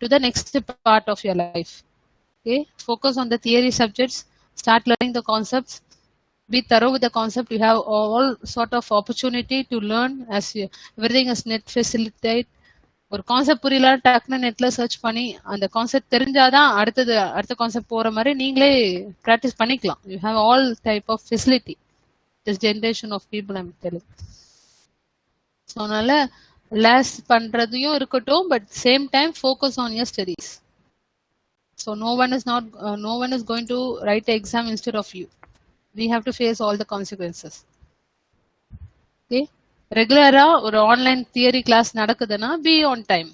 to the next part of your life. Okay, focus on the theory subjects, start learning the concepts, be thorough with the concept. You have all sort of opportunity to learn as you, everything is net facilitate. ஒரு concept புரியல டக்குன்னு நெட்ல search பண்ணி அந்த concept தெரிஞ்சாதான் அடுத்த concept போற மாதிரி நீங்களே ப்ராக்டிஸ் பண்ணிக்கலாம். You have all type of facility this generation of people I'm telling. So அதனால லேஸ் பண்றதையும் இருக்கட்டும், but same time focus on your studies. So no one is going to write the exam instead of you. We have to face all the consequences. Okay, ரெகுலரா ஒரு online theory class நடக்குதுன்னா be on time,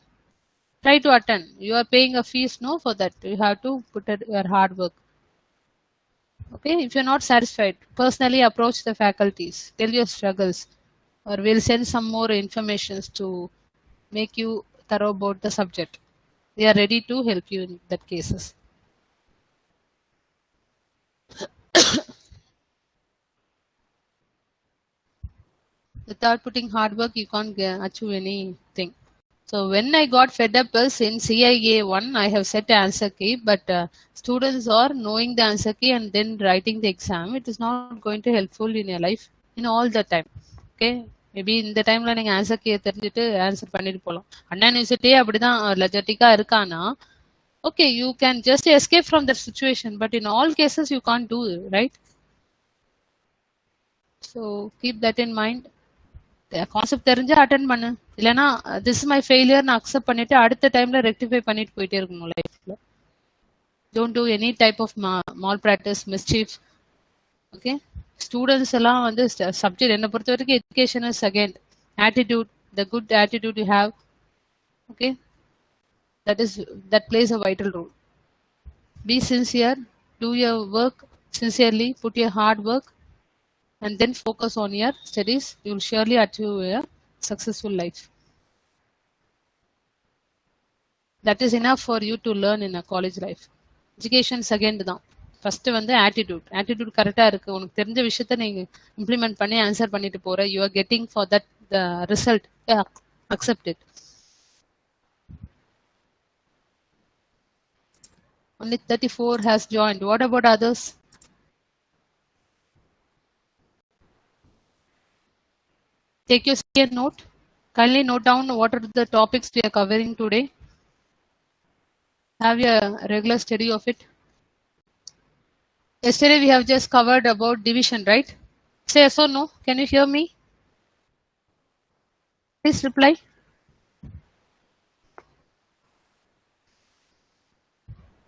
try to attend. You are paying a fees, no, for that you have to put your hard work. Okay, if you're not satisfied, personally approach the faculties, tell your struggles, or we'll send some more informations to make you thorough about the subject. We are ready to help you in that cases. Without putting hard work, you can't achieve anything. So when I got fed up is in CIA 1, I have set answer key, but students are knowing the answer key and then writing the exam. It is not going to helpful in your life in all the time. Okay, maybe இந்த டைம்ல நீங்க answer கீயை தெரிஞ்சுட்டு answer பண்ணிட்டு போகலாம். அண்ணா யூனிவர்சிட்டியே அப்படிதான் லெஜட்டிக்கா இருக்கானா, okay, you can just escape from that situation, but in all cases you can't do it, right? So keep that in mind. Concept தெரிஞ்சா அட்டென்ட் பண்ணு, இல்லைன்னா திஸ் இஸ் மை ஃபெயிலியர் நான் அக்செப்ட் பண்ணிட்டு அடுத்த டைம்ல ரெக்டிஃபை பண்ணிட்டு போயிட்டே இருக்கணும் லைஃப்ல. Don't do any type of malpractice, mischief. Okay, students எல்லாம் வந்து சப்ஜெக்ட் என்னை பொறுத்த வரைக்கும் education is second. Attitude, the good attitude you have, okay, that plays a vital role. Be sincere, do your work sincerely, put your hard work, and then focus on your studies. You will surely achieve a successful life. That is enough for you to learn in a college life. Education second தான். First வந்து attitude கரெக்டாக இருக்கு, உனக்கு தெரிஞ்ச விஷயத்த நீங்க implement பண்ணி answer பண்ணிட்டு போற, you are getting for that the result, accept it. Only 34 has joined. What about others? Take your second note. Kindly note down what are the topics we are covering today. Have a regular study of it. Yesterday we have just covered about division, right? Say yes or no. Can you hear me? Please reply.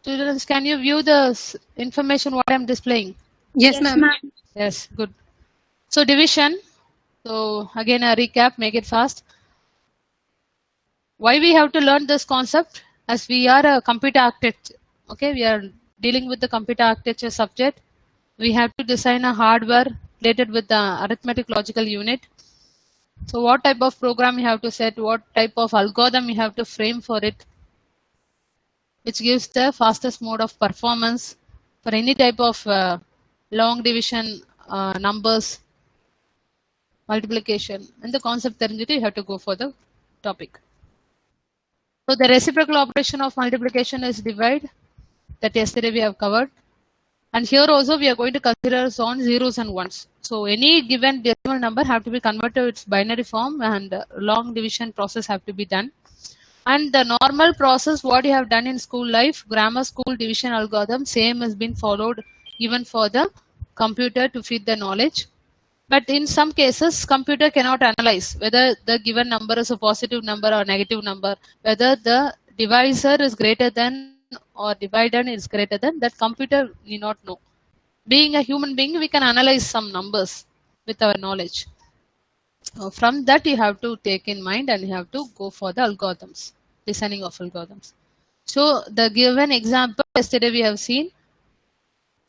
Students, can you view the information what I am displaying? Yes, ma'am. Yes, good. So division. So again a recap, make it fast. Why we have to learn this concept? As we are a computer architect, okay, we are dealing with the computer architecture subject. We have to design a hardware related with the arithmetic logical unit. So what type of program you have to set, what type of algorithm you have to frame for it, which gives the fastest mode of performance for any type of long division, numbers, multiplication, and the concept தெரிஞ்சிட்டு you have to go for the topic. So the reciprocal operation of multiplication is divide, that yesterday we have covered, and here also we are going to consider on zeros and ones. So any given decimal number have to be converted to its binary form, and long division process have to be done. And the normal process what you have done in school life, grammar school division algorithm, same has been followed even for the computer to feed the knowledge. But in some cases, computer cannot analyze whether the given number is a positive number or negative number, whether the divisor is greater than or dividend is greater than, that computer need not know. Being a human being, we can analyze some numbers with our knowledge. From that, you have to take in mind and you have to go for the algorithms, designing of algorithms. So the given example yesterday we have seen.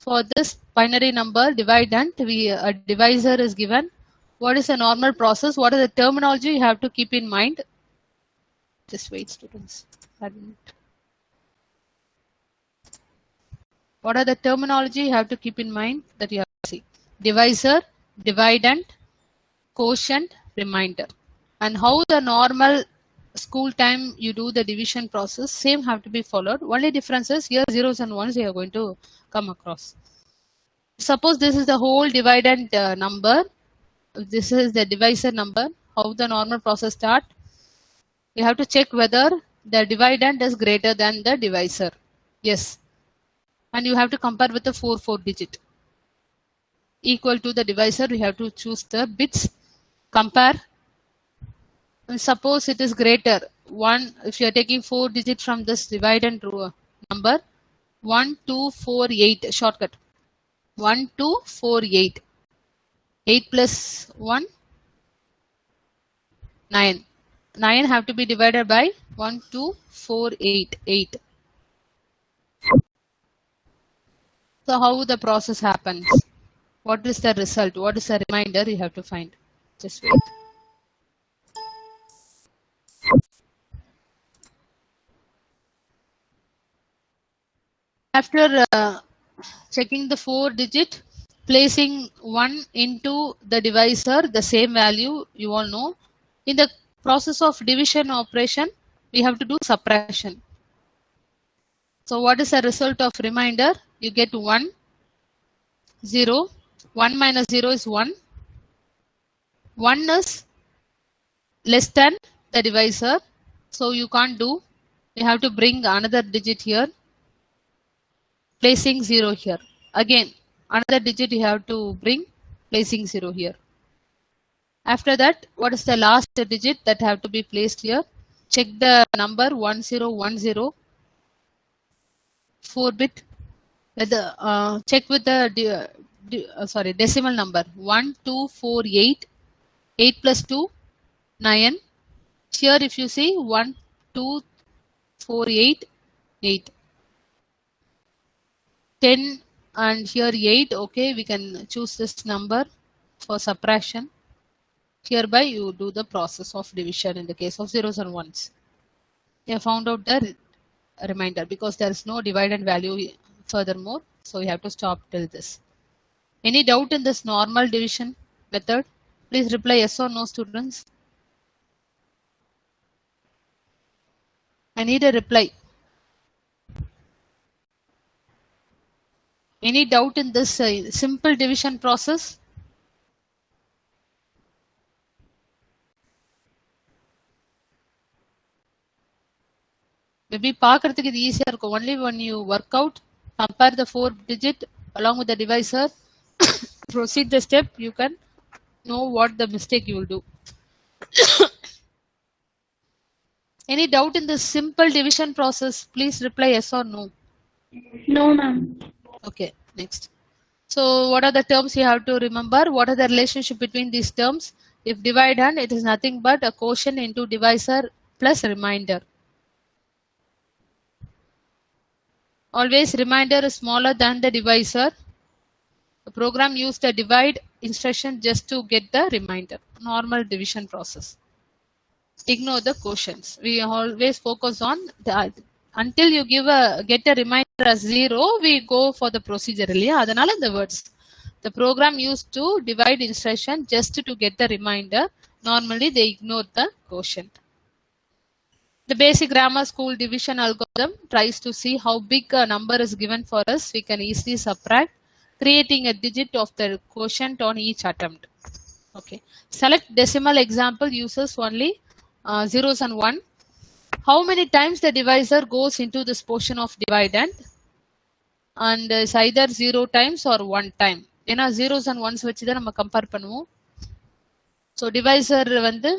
For this binary number dividend, a divisor is given. What is a normal process? What is the terminology you have to keep in mind? Just wait, students. What are the terminology you have to keep in mind that you have to see? Divisor, dividend, quotient, remainder. And how the normal school time you do the division process, same have to be followed. Only difference is here zeros and ones you are going to come across. Suppose this is the whole dividend number. This is the divisor number. How the normal process start? You have to check whether the dividend is greater than the divisor. Yes. And you have to compare with the 4 digit. Equal to the divisor, we have to choose the bits. Compare. And suppose it is greater. 1, if you are taking 4 digit from this dividend number, 1, 2, 4, 8, shortcut. 1, 2, 4, 8. 8 plus 1, 9. 9 have to be divided by 1, 2, 4, 8. 8. So how the process happens? What is the result? What is the remainder? You have to find. Just wait. After checking the 4 digit, placing 1 into the divisor, the same value you all know. In the process of division operation, we have to do subtraction. So what is the result of remainder? You get 1, 0. 1 minus 0 is 1. 1 is less than the divisor. So you can't do. You have to bring another digit here. Placing 0 here. Again, another digit you have to bring. Placing 0 here. After that, what is the last digit that have to be placed here? Check the number 1010. 4 bit. Check with the decimal number 1248. 8 plus 2, 9. Here if you see 1, 2, 4, 8, 8. 10 and here 8. Okay, we can choose this number for subtraction. Hereby you do the process of division in the case of zeros and ones. You have found out the remainder because there is no dividend value furthermore. So you have to stop till this. Any doubt in this normal division method? Please reply yes or no, students. I need a reply. Any doubt in this simple division process? Maybe பார்க்கிறதுக்கு இது ஈஸியா இருக்கும். Only when you work out, compare the 4 digit along with the divisor, proceed the step, you can know what the mistake you will do. Any doubt in this simple division process? Please reply yes or no. No, ma'am. Okay, next. So what are the terms you have to remember? What are the relationship between these terms? If dividend, it is nothing but a quotient into divisor plus remainder. Always remainder is smaller than the divisor. The program used the divide instruction just to get the remainder. Normal division process. Ignore the quotients. We always focus on the until you get a remainder as 0, we go for the procedure. Adanal the words. The program used to divide instruction just to get the remainder. Normally they ignore the quotient. The basic grammar school division algorithm tries to see how big a number is given for us. We can easily subtract, creating a digit of the quotient on each attempt. Okay. Select decimal example uses only zeros and 1. How many times the divisor goes into this portion of dividend? And it's either 0 times or 1 time. ஏன்னா zeros and ones வச்சு தான் நம்ம compare பண்ணுவோம். So divisor வந்து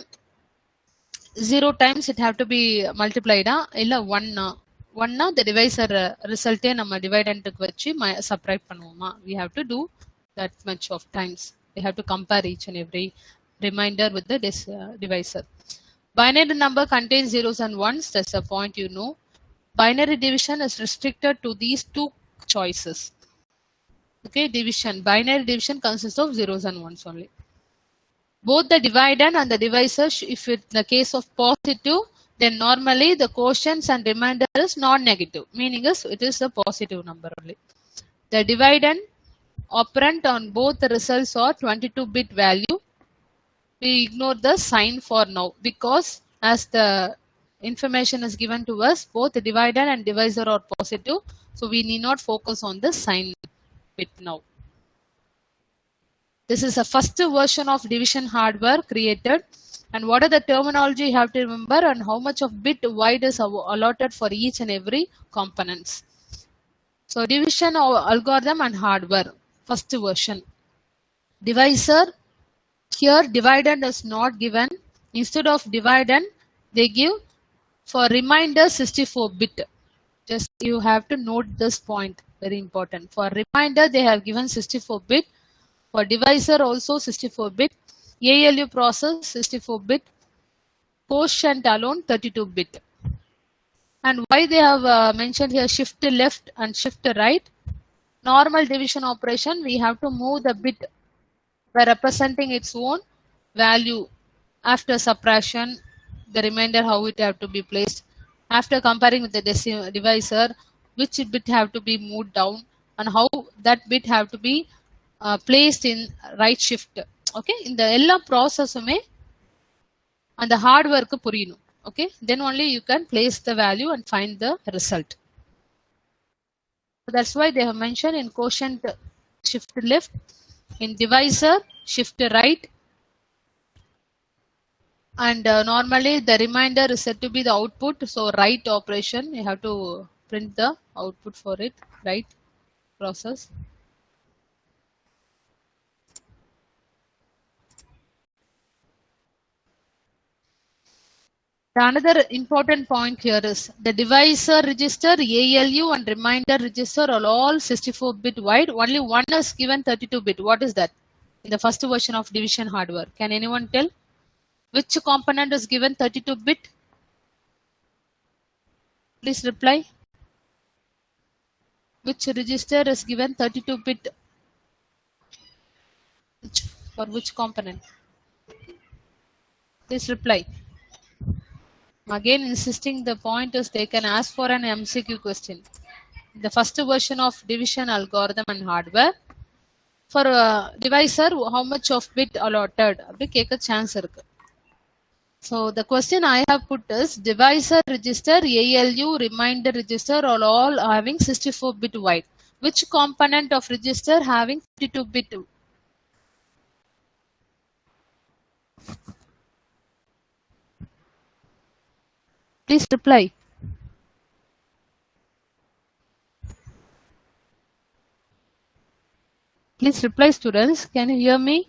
0 times it have to be multiplied இல்ல 1 the divisor result நம்ம dividendக்கு வச்சு subtract பண்ணுவோமா? We have to do that much of times. We have to compare each and every remainder with the divisor. Binary number contains zeros and ones. That's the point you know. Binary division is restricted to these 2 choices. Okay, division. Binary division consists of zeros and ones only. Both the dividend and the divisor, if it's the case of positive, then normally the quotients and remainder is non-negative. Meaning is it is a positive number only. The dividend operand on both the results are 22-bit value. We ignore the sign for now because as the information is given to us, both dividend and divisor are positive. So we need not focus on the sign bit now. This is a first version of division hardware created. And what are the terminology you have to remember, and how much of bit wide is allotted for each and every components. So division algorithm and hardware, first version. Divisor, here dividend is not given. Instead of dividend, they give for remainder 64-bit. Just you have to note this point, very important. For remainder, they have given 64-bit. For divisor also 64-bit. ALU process 64-bit. Quotient alone 32-bit. And why they have mentioned here shift left and shift right? Normal division operation, we have to move the bit by representing its own value. After subtraction, the remainder how it have to be placed. After comparing with the divisor, which bit have to be moved down and how that bit have to be placed in right shift. Okay, in the ella process and the hardware purinu. Okay, then only you can place the value and find the result. So that's why they have mentioned in quotient shift left, in divisor shift right, and normally the remainder is said to be the output. So right operation, you have to print the output for it, right process. Another important point here is the divisor register, ALU and remainder register are all 64-bit wide. Only one is given 32-bit. What is that? In the first version of division hardware. Can anyone tell? Which component is given 32-bit? Please reply. Which register is given 32-bit? For which component? Please reply. Again, insisting the point is they can ask for an MCQ question. The first version of division algorithm and hardware. For divisor, how much of bit allotted? A chance. So the question I have put is divisor register, ALU, remainder register are all having 64-bit wide. Which component of register having 32-bit? Please reply. Please reply, students. Can you hear me?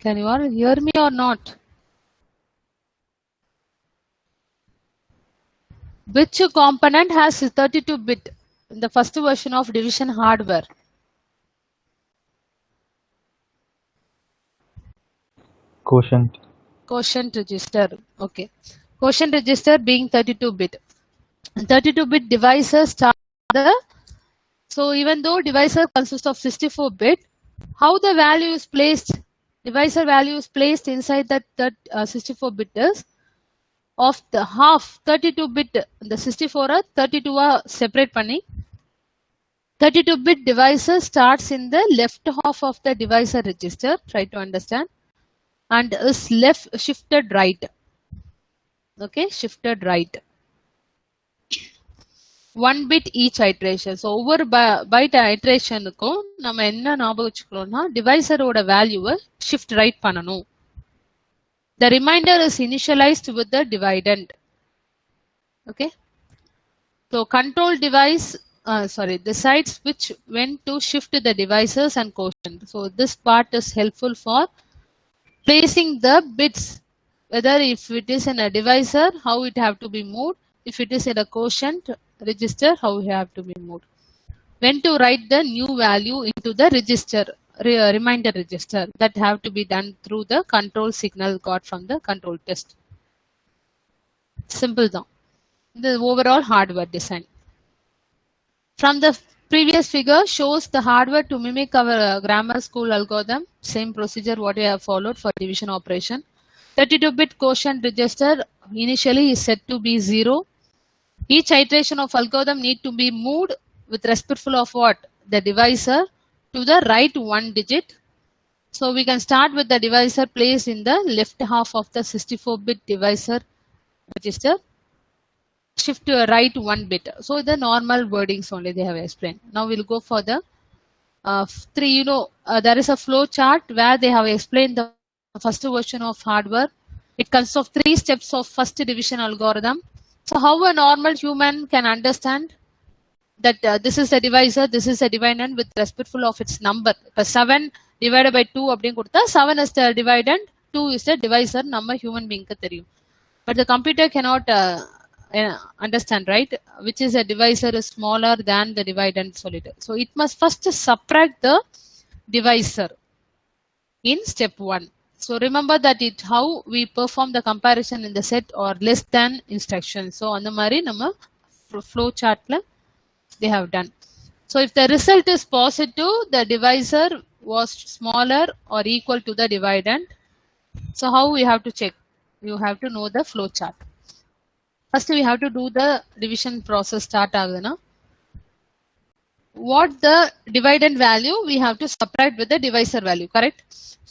Can you all hear me or not? Which component has 32-bit in the first version of division hardware? Quotient. Quotient register. Okay. Quotient register being 32-bit. 32-bit divisor start the. So even though divisor consists of 64-bit, how the value is placed? Divisor value is placed inside that 64-bit is of the half 32-bit. The 64 or 32 are separate panni. 32-bit divisor starts in the left half of the divisor register. Try to understand. And is left shifted right. Okay, shifted right. 1 bit each iteration. So over byte iteration நம்ம என்ன ஞாபகம் வச்சுக்கணும்னா divisor ஓட value shift right பண்ணணும். The remainder is initialized with the dividend. Okay. So control device, decides which when to shift the divisors and quotient. So this part is helpful for placing the bits. Whether if it is in a divisor, how it have to be moved. If it is in a quotient register, how it have to be moved. When to write the new value into the register, remainder register, that have to be done through the control signal got from the control test. Simple though. The overall hardware design. From the previous figure shows the hardware to mimic our grammar school algorithm. Same procedure what we have followed for division operation. 32-bit quotient register initially is set to be 0. Each iteration of algorithm need to be moved with respectful of what? The divisor to the right one digit. So we can start with the divisor placed in the left half of the 64-bit divisor register. Shift to a right one bit. So the normal wordings only they have explained. Now we'll go for the three. There is a flow chart where they have explained the first version of hardware. It consists of 3 steps of first division algorithm. So how a normal human can understand that this is a divisor, this is a dividend with respectful of its number. இப்போ 7 divided by 2 அப்படின்னு கொடுத்தா 7 is the dividend, 2 is the divisor. நம்ம human being தெரியும். But the computer cannot understand, right? Which is a divisor is smaller than the dividend solid. So it must first subtract the divisor in step 1. So remember that how we perform the comparison in the set or less than instruction. So on the mari nama flow chart la they have done. So if the result is positive, the divisor was smaller or equal to the dividend. So how we have to check? You have to know the flow chart. First we have to do the division process start agudana. What the dividend value we have to subtract with the divisor value, correct?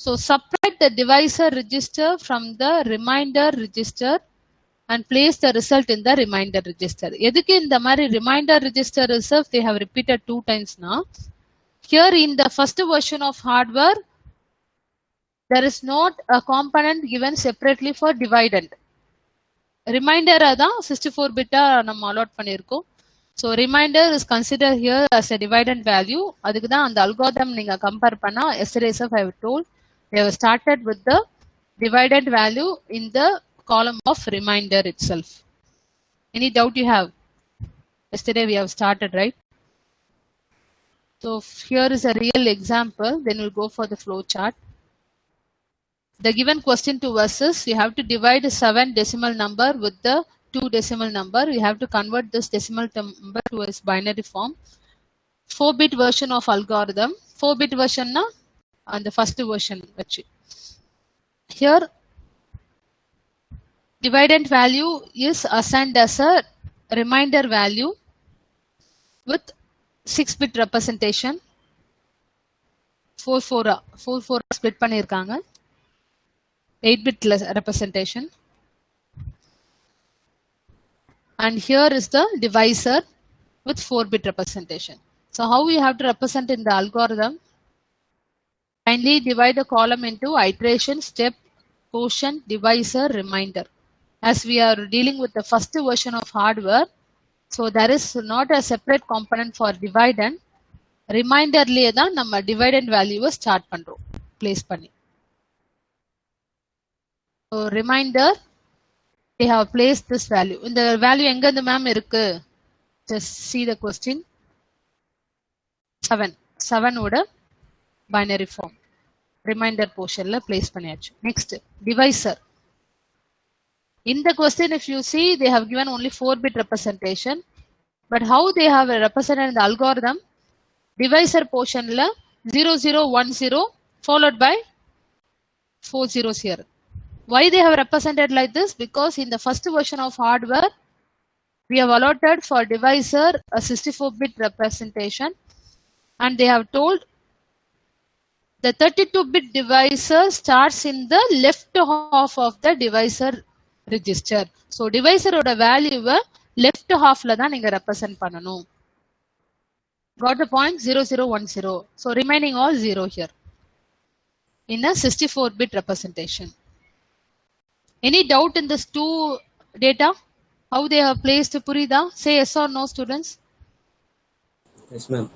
So subtract the divisor register from the remainder register and place the result in the remainder register. Edukku indha mari remainder register itself they have repeated 2 times now. Here in the first version of hardware, there is not a component given separately for dividend. Remainder da 64-bit நம்ம allot பண்ணிருக்கோம். So remainder is considered here as a dividend value. அதுக்கு தான் அந்த algorithm நீங்க compare பண்ணா yesterday itself I have told they have started with the dividend value in the column of remainder itself. Any doubt you have? Yesterday we have started, right? So here is a real example. Then we'll go for the flow chart. The given question to us is you have to divide 7 decimal number with the 2 decimal number. You have to convert this decimal number to its binary form. 4-bit version of algorithm. 4-bit version na on the first version. Here dividend value is assigned as a remainder value with 6-bit representation. 4-4 split பண்ணிருக்காங்க. 8-bit representation. And here is the divisor with 4-bit representation. So how we have to represent in the algorithm? Kindly divide the column into iteration, step, quotient, divisor, remainder. As we are dealing with the first version of hardware, so there is not a separate component for dividend. Remainder liye da nama dividend value start pandrom, place panni. So remainder they have placed this value. In the value enga the ma'am irukku? Just see the question. 7 oda binary form remainder portion la place பண்ணியாச்சு. Next divisor. In the question if you see they have given only 4-bit representation, but how they have represented in the algorithm? Divisor portion la 0010 followed by 4 zeros here. Why they have represented like this? Because in the first version of hardware we have allotted for divisor a 64-bit representation, and they have told the 32-bit divisor starts in the left half of the divisor register. So divisor oda value left half la da neenga represent பண்ணனும். Got the point? 0010. So remaining all 0 here in a 64-bit representation. Any doubt in this 2 data? How they have placed Purida? Say yes or no, students. Yes, ma'am.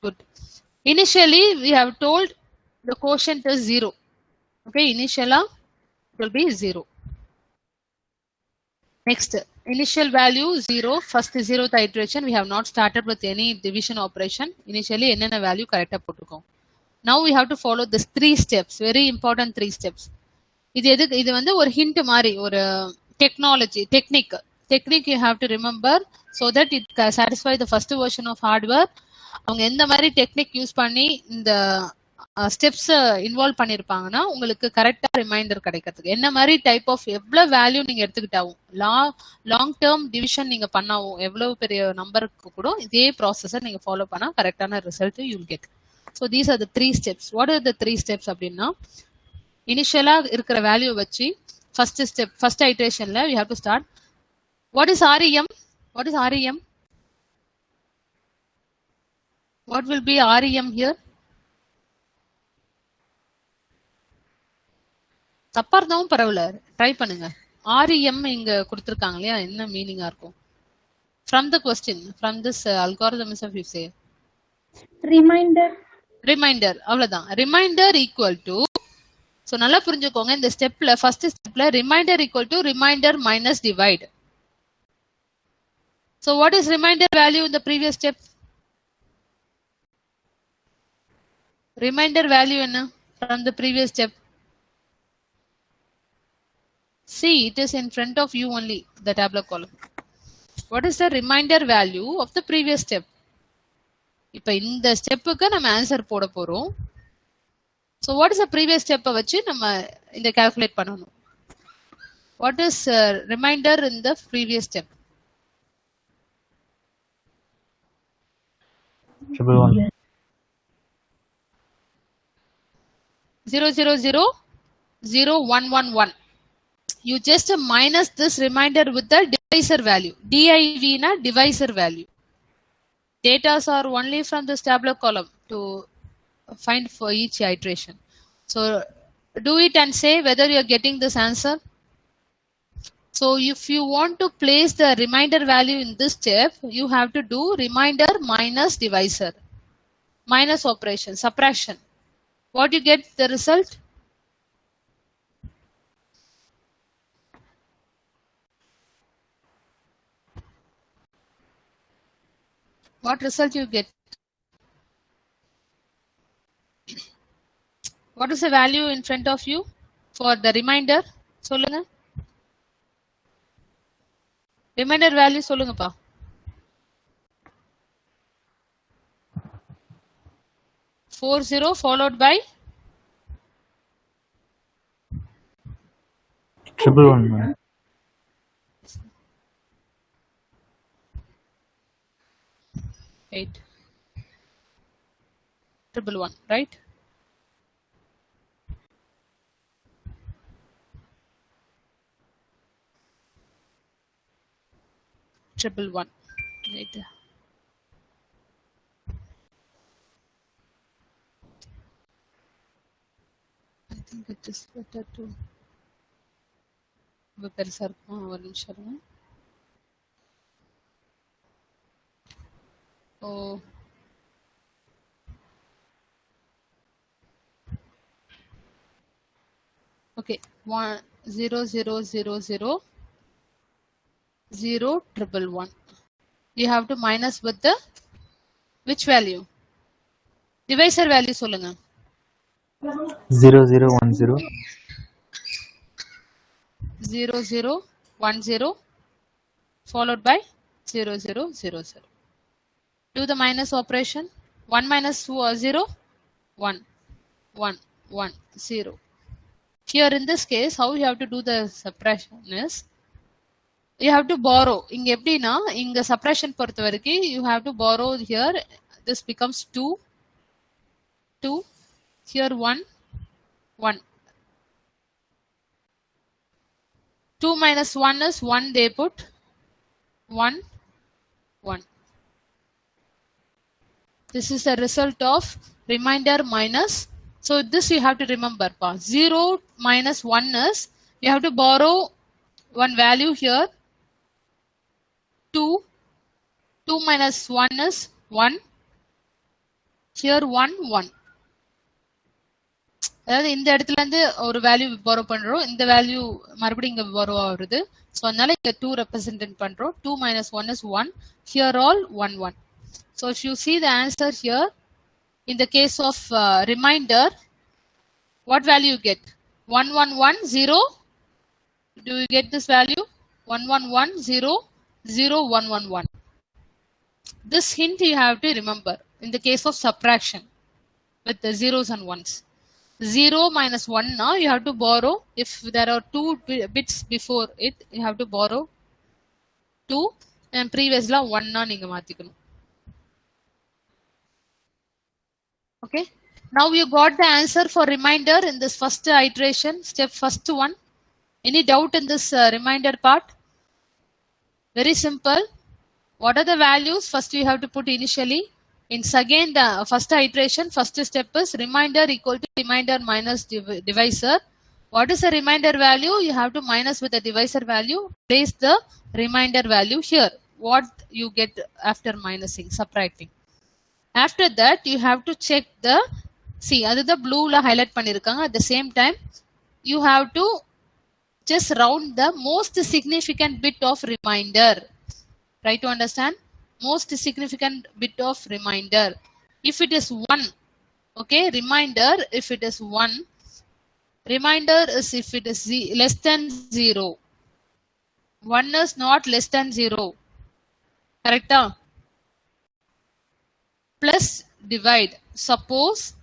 Good. Initially, we have told the quotient is 0. Okay, initially it will be 0. Next, initial value 0. First 0th iteration, we have not started with any division operation. Initially, enna value correct போட்டுருக்கோம். Now we have to follow this 3 steps. Very important 3 steps. இது வந்து ஒரு hint மாதிரி ஒரு technique you have to remember so that it satisfy the first version of hardware. அவங்க எந்த மாதிரி technique use பண்ணி இந்த ஸ்டெப்ஸ் இன்வால்வ் பண்ணியிருப்பாங்கன்னா உங்களுக்கு கரெக்டாக ரிமைண்டர் கிடைக்கிறதுக்கு என்ன மாதிரி டைப் ஆஃப் எவ்வளோ வேல்யூ நீங்கள் எடுத்துக்கிட்டாவும் லாங் டேர்ம் டிவிஷன் நீங்கள் பண்ணாவும் எவ்வளோ பெரிய நம்பருக்கு கூட இதே ப்ராசஸை நீங்கள் ஃபாலோ பண்ணால் கரெக்டான result you'll get. So these are the 3 steps. What are the 3 steps அப்படின்னா இனிஷியலாக இருக்கிற வேல்யூ வச்சு ஃபர்ஸ்ட் ஸ்டெப் ஃபர்ஸ்ட் ஐட்ரேஷனில் we have to start. What is REM? What is REM? What will be REM here? தப்பா இருந்தாலும் பரவாயில்ல, try பண்ணுங்க. REM இங்க கொடுத்திருக்காங்க இல்லையா, என்ன மீனிங்கா இருக்கும்? From the question, from this algorithm if you say. Reminder, அவ்வளவுதான். Reminder equal to, so நல்லா புரிஞ்சுக்கோங்க, இந்த ஸ்டெப்ல ஃபர்ஸ்ட் ஸ்டெப்ல reminder equal to reminder minus divide. So what is reminder value in the previous step? Reminder value enna from the previous step? See, it is in front of you only, the tabular column. What is the reminder value of the previous step? இப்ப இந்த ஸ்டெப்புக்கு நம்ம answer போட போறோம். So what is the previous step வச்சு நம்ம இந்த calculate பண்ணணும். What is reminder in the previous step? 111. 0000111. You just minus this reminder with the divisor value. DIV na divisor value. Datas are only from this tabular column to find for each iteration. So do it and say whether you are getting this answer. So if you want to place the reminder value in this step, you have to do reminder minus divisor. Minus operation, subtraction. What you get the result? What result you get? What is the value in front of you for the reminder? சொல்லுங்க. Reminder value சொல்லுங்கப்பா. 40 followed by 111. 8. 111, right? Triple one, right? I think it is better to. பெருசா இருக்கும், ஒரு நிமிஷம் இருங்க. Oh. Okay, 100000111. You have to minus with the which value? Divisor value சொல்லுங்க. 0010. 0010 followed by 0000. Do the minus operation. 1 minus 0, 1, 1, 1, 0. Here in this case, how you have to do the subtraction is, you have to borrow. இங்க எப்படினா, இங்க subtraction பொறுத்த வரைக்கும் you have to borrow here. This becomes 2, 2. Here 1, 1. 2 minus 1 is 1, they put 1, 1. This is the result of reminder minus. So this you have to remember. 0 minus 1 is, you have to borrow one value here. 2. 2 minus 1 is 1. Here 1, 1. அதாவது இந்த இடத்துல இருந்து ஒரு value borrow பண்றோம், இந்த value மறுபடியும் இங்க borrow ஆகுது. ஸோ அதனால இங்க 2 represent பண்றோம். 2 minus 1 is 1. Here all 1, 1. So if you see the answer here, in the case of reminder, what value you get? 1110. Do you get this value? 1110, 0111. This hint you have to remember in the case of subtraction. with the zeros and ones. 0 minus 1 now you have to borrow. If there are 2 bits before it, you have to borrow 2 and previously 1 na neenga maathikkanum. Okay. Now you got the answer for remainder in this first iteration, step first one. Any doubt in this remainder part? Very simple. What are the values? First you have to put initially. In again the first iteration, first step is remainder equal to remainder minus divisor. What is the remainder value? You have to minus with the divisor value. Place the remainder value here. What you get after minusing, subtracting. After that, you have to check the, see, that the blue la highlight pannirukanga. At the same time, you have to just round the most significant bit of remainder. Try to understand. Most significant bit of remainder. If it is 1, okay, remainder, if it is 1, remainder is if it is less than 0. 1 is not less than 0. Correct? Plus divide. Suppose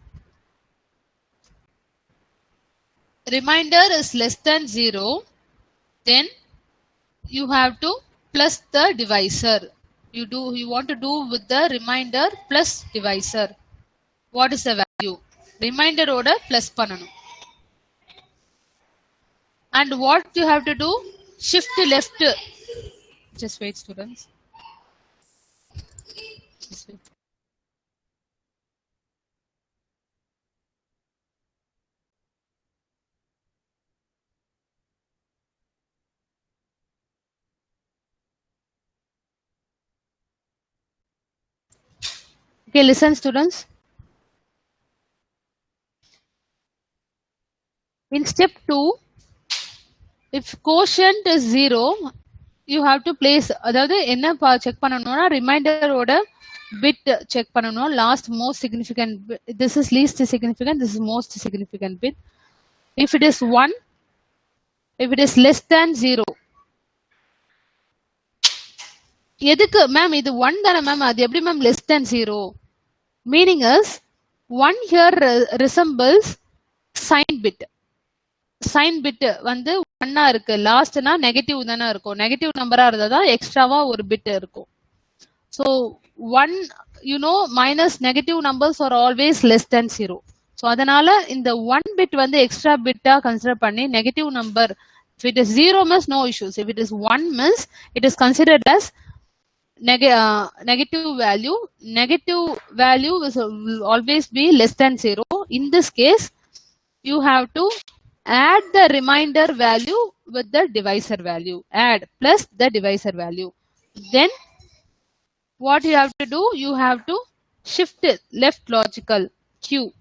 remainder is less than 0, then you have to plus the divisor. You want to do with the remainder plus divisor. What is the value? Remainder order plus pananum. And what you have to do? Shift left. Just wait, students. Just wait. Okay, listen, students. In step 2, if quotient is 0, you have to place, அதாவது என்ன check பண்ணணும்னா reminder ஓட bit check பண்ணணும். Last most significant bit. This is least significant, this is most significant bit. If it is 1, if it is less than 0, எதுக்கு ma'am இது 1 தானே ma'am, அது எப்படி ma'am less than 0? Meaning is 1 here resembles sign bit. Sign bit வந்து 1 இருக்கு, லாஸ்ட்னா negative தானே இருக்கும். Negative நம்பரா இருந்தா தான் எக்ஸ்ட்ராவா ஒரு பிட் இருக்கும். So 1, you know, minus negative numbers are always less than 0. So அதனால இந்த 1 bit வந்து எக்ஸ்ட்ரா பிட்டா கன்சிடர் பண்ணி negative number, if it is 0 means no issues. If it is 1 means it is considered as negative value. Negative value will always be less than 0. In this case, you have to add the remainder value with the divisor value. Add plus the divisor value. Then what you have to do? You have to shift it left logical Q.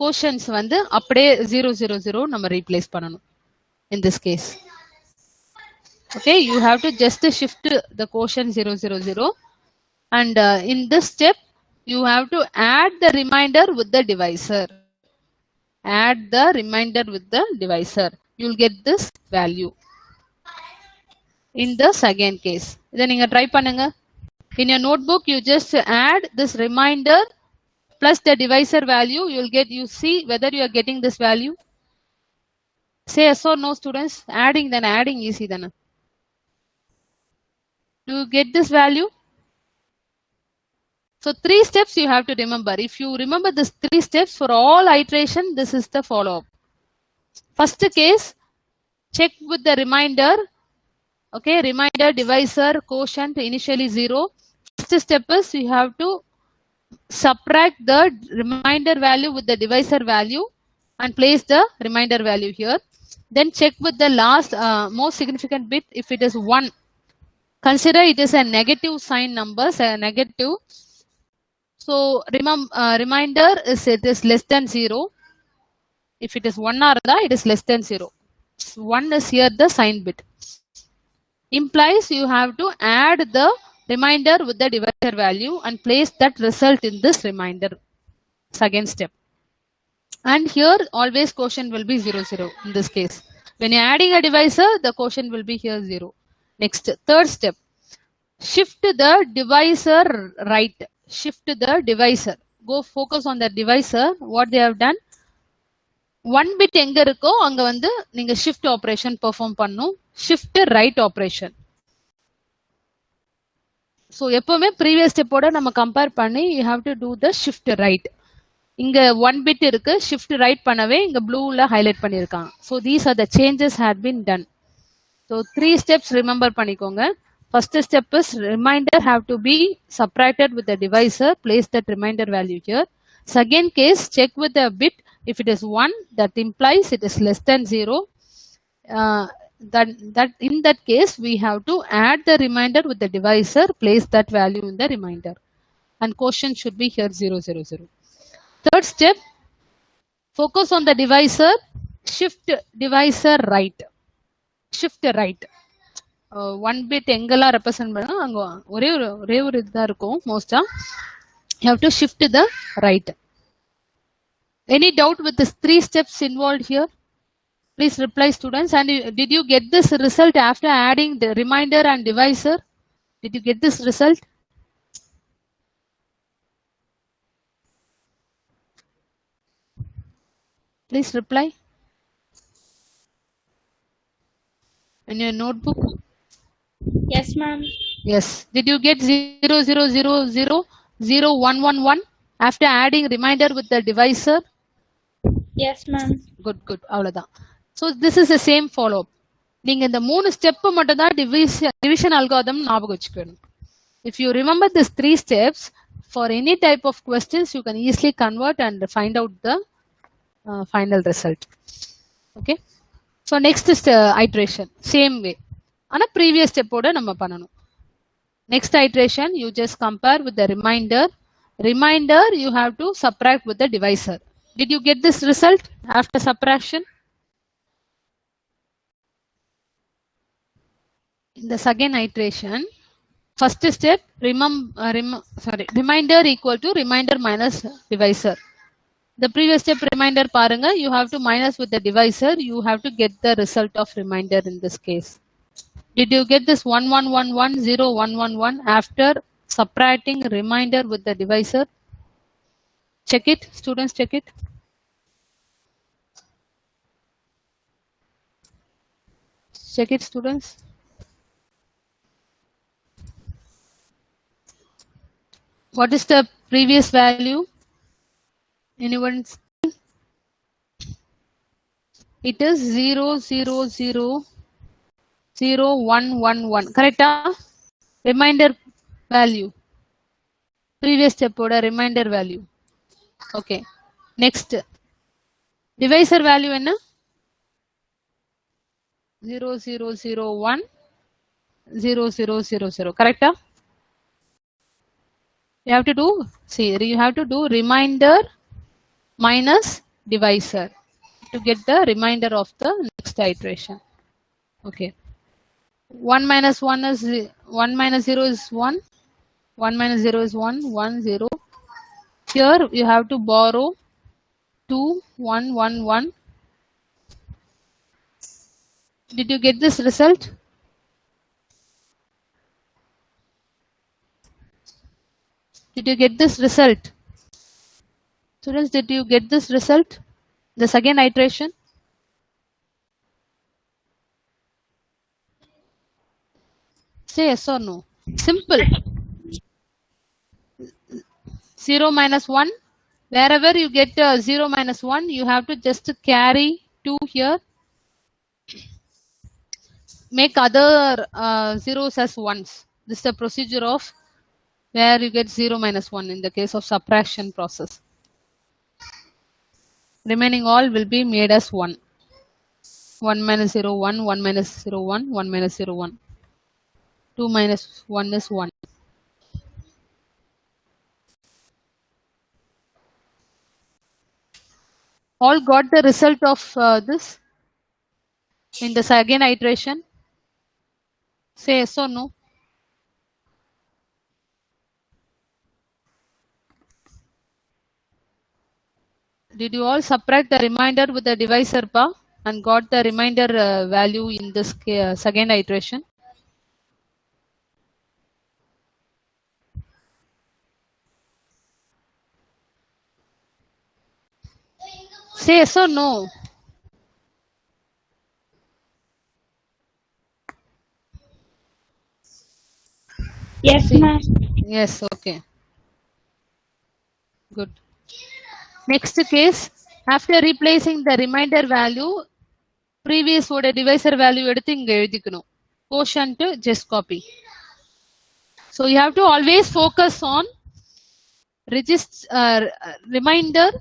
Quotients வந்து அப்படியே 000 நம்ம replace பண்ணணும். In this case. Okay, you have to just shift the quotient 000, and in this step you have to add the remainder with the divisor. Add the remainder with the divisor. You will get this value. In the second case, இதை நீங்க try பண்ணுங்க. In your notebook, you just add this remainder plus the divisor value. You will get. You see whether you are getting this value. Say yes or no, students. Adding then adding easy then. Do you get this value? So 3 steps you have to remember. If you remember this 3 steps for all iteration, this is the follow-up. First case, check with the remainder. Okay, remainder, divisor, quotient initially 0. First step is you have to subtract the remainder value with the divisor value and place the remainder value here. Then check with the last most significant bit. If it is 1, consider it is a negative sign number, negative. So remainder is it is less than 0. If it is 1 arada, it is less than 0. 1 is here the sign bit. Implies you have to add the remainder with the divisor value and place that result in this remainder. Second step. And here always quotient will be 0 in this case. When you are adding a divisor, the quotient will be here 0. Next, third step. Shift the divisor right. Shift the divisor. go focus on the divisor. What they have done, 1 bit எங்க இருக்கோ அங்க வந்து நீங்க shift operation perform பண்ணும். Shift right operation. So எப்பவுமே previous step ஓட நம்ம compare பண்ணி you have to do the shift right. இங்க 1 bit இருக்கு, shift right பண்ணவே இங்க blueல highlight பண்ணிருக்காங்க. So these are the changes had been done. So 3 steps remember பண்ணிக்கோங்க. First step is reminder have to be subtracted with the divisor. Place that reminder value here. Second case, check with the bit. If it is 1, that implies it is less than 0. That in that case, we have to add the reminder with the divisor. Place that value in the reminder. And quotient should be here 0, 0, 0. Third step, focus on the divisor. Shift divisor right. Shift right. 1 bit எங்கெல்லாம் represent பண்ணா அங்க ஒரே ஒரு இதுதான் இருக்கும் மோஸ்டா. You have to shift to the right. Any doubt with this 3 steps involved here? Please reply, students. And did you get this result after adding the reminder and divisor? Did you get this result? Please reply. In your notebook? Yes, ma'am. Yes. Did you get 0, 0, 0, 0, 0, 1, 1, 1 after adding reminder with the divisor? Yes, ma'am. Good, good. அவ்வளவுதான். So this is the same follow up. நீங்க இந்த 3 step மட்டும் தான் division algorithm ஞாபகம் வச்சுக்கணும். If you remember these 3 steps, for any type of questions, you can easily convert and find out the final result. Okay. So next is the iteration. Same way. ஆனா previous step ஓட நம்ம பண்ணணும். Next iteration, you just compare with the reminder. Reminder, you have to subtract with the divisor. Did you get this result after subtraction? In the second iteration, first step, reminder equal to reminder minus divisor. The previous step reminder paranga, you have to minus with the divisor, you have to get the result of reminder in this case. Did you get this 1, 1, 1, 1, 0, 1, 1, 1 after subtracting reminder with the divisor? Check it, students, check it. Check it, students. What is the previous value? Anyone? It is 0, 0, 0, 0, 1, 1, 1. Correct? Reminder value. Previous step order reminder value. Okay. Next. Divisor value enna? 0, 0, 0, 1, 0, 0, 0, 0. Correct? You have to do, see, you have to do reminder minus divisor to get the remainder of the next iteration. Okay. 1 minus 1 is 1 minus 0 is 1. 1 minus 0 is 1. 1, 0. Here you have to borrow 2, 1, 1, 1. Did you get this result? Did you get this result? Students, did you get this result? The second iteration? Say yes or no. Simple. 0 minus 1. Wherever you get 0 minus 1, you have to just carry 2 here. Make other zeros as ones. This is the procedure of where you get 0 minus 1 in the case of subtraction process. Remaining all will be made as 1. 1 minus 0, 1, 1 minus 0, 1, 1 minus 0, 1. 2 minus 1 is 1. All got the result of this in the second iteration? Say yes or no. Did you all subtract the remainder with the divisor pa and got the remainder value in this second iteration? Say yes or no. Yes, See. ma'am. Yes, okay. Good. Next case, after replacing the remainder value, previous oda divisor value எடுத்து இங்க எழுதிக்கணும். Quotient just copy. So you have to always focus on remainder.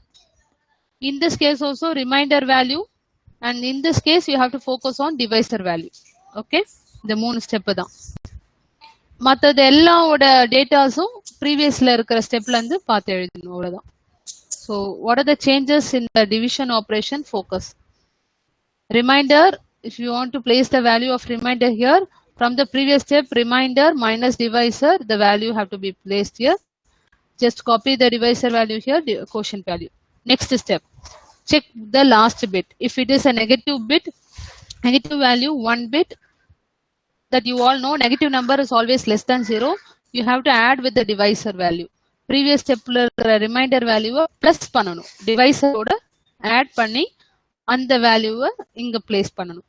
In this case also remainder value, and in this case you have to focus on divisor value. Okay, the 3 step தான். மற்றது எல்லாவோட டேட்டாஸும் ப்ரீவியஸ்ல இருக்கிற ஸ்டெப்ல இருந்து பார்த்து எழுதணும், அவ்வளவுதான். So what are the changes in the division operation? Focus. Remainder, if you want to place the value of remainder here, from the previous step, remainder minus divisor, the value have to be placed here. Just copy the divisor value here, the quotient value. Next step, check the last bit. If it is a negative bit, negative value 1 bit, that you all know negative number is always less than 0, you have to add with the divisor value. Previous step remainder value plus பண்ணனும், divisor ஓட add பண்ணி அந்த value இங்க place பண்ணனும்.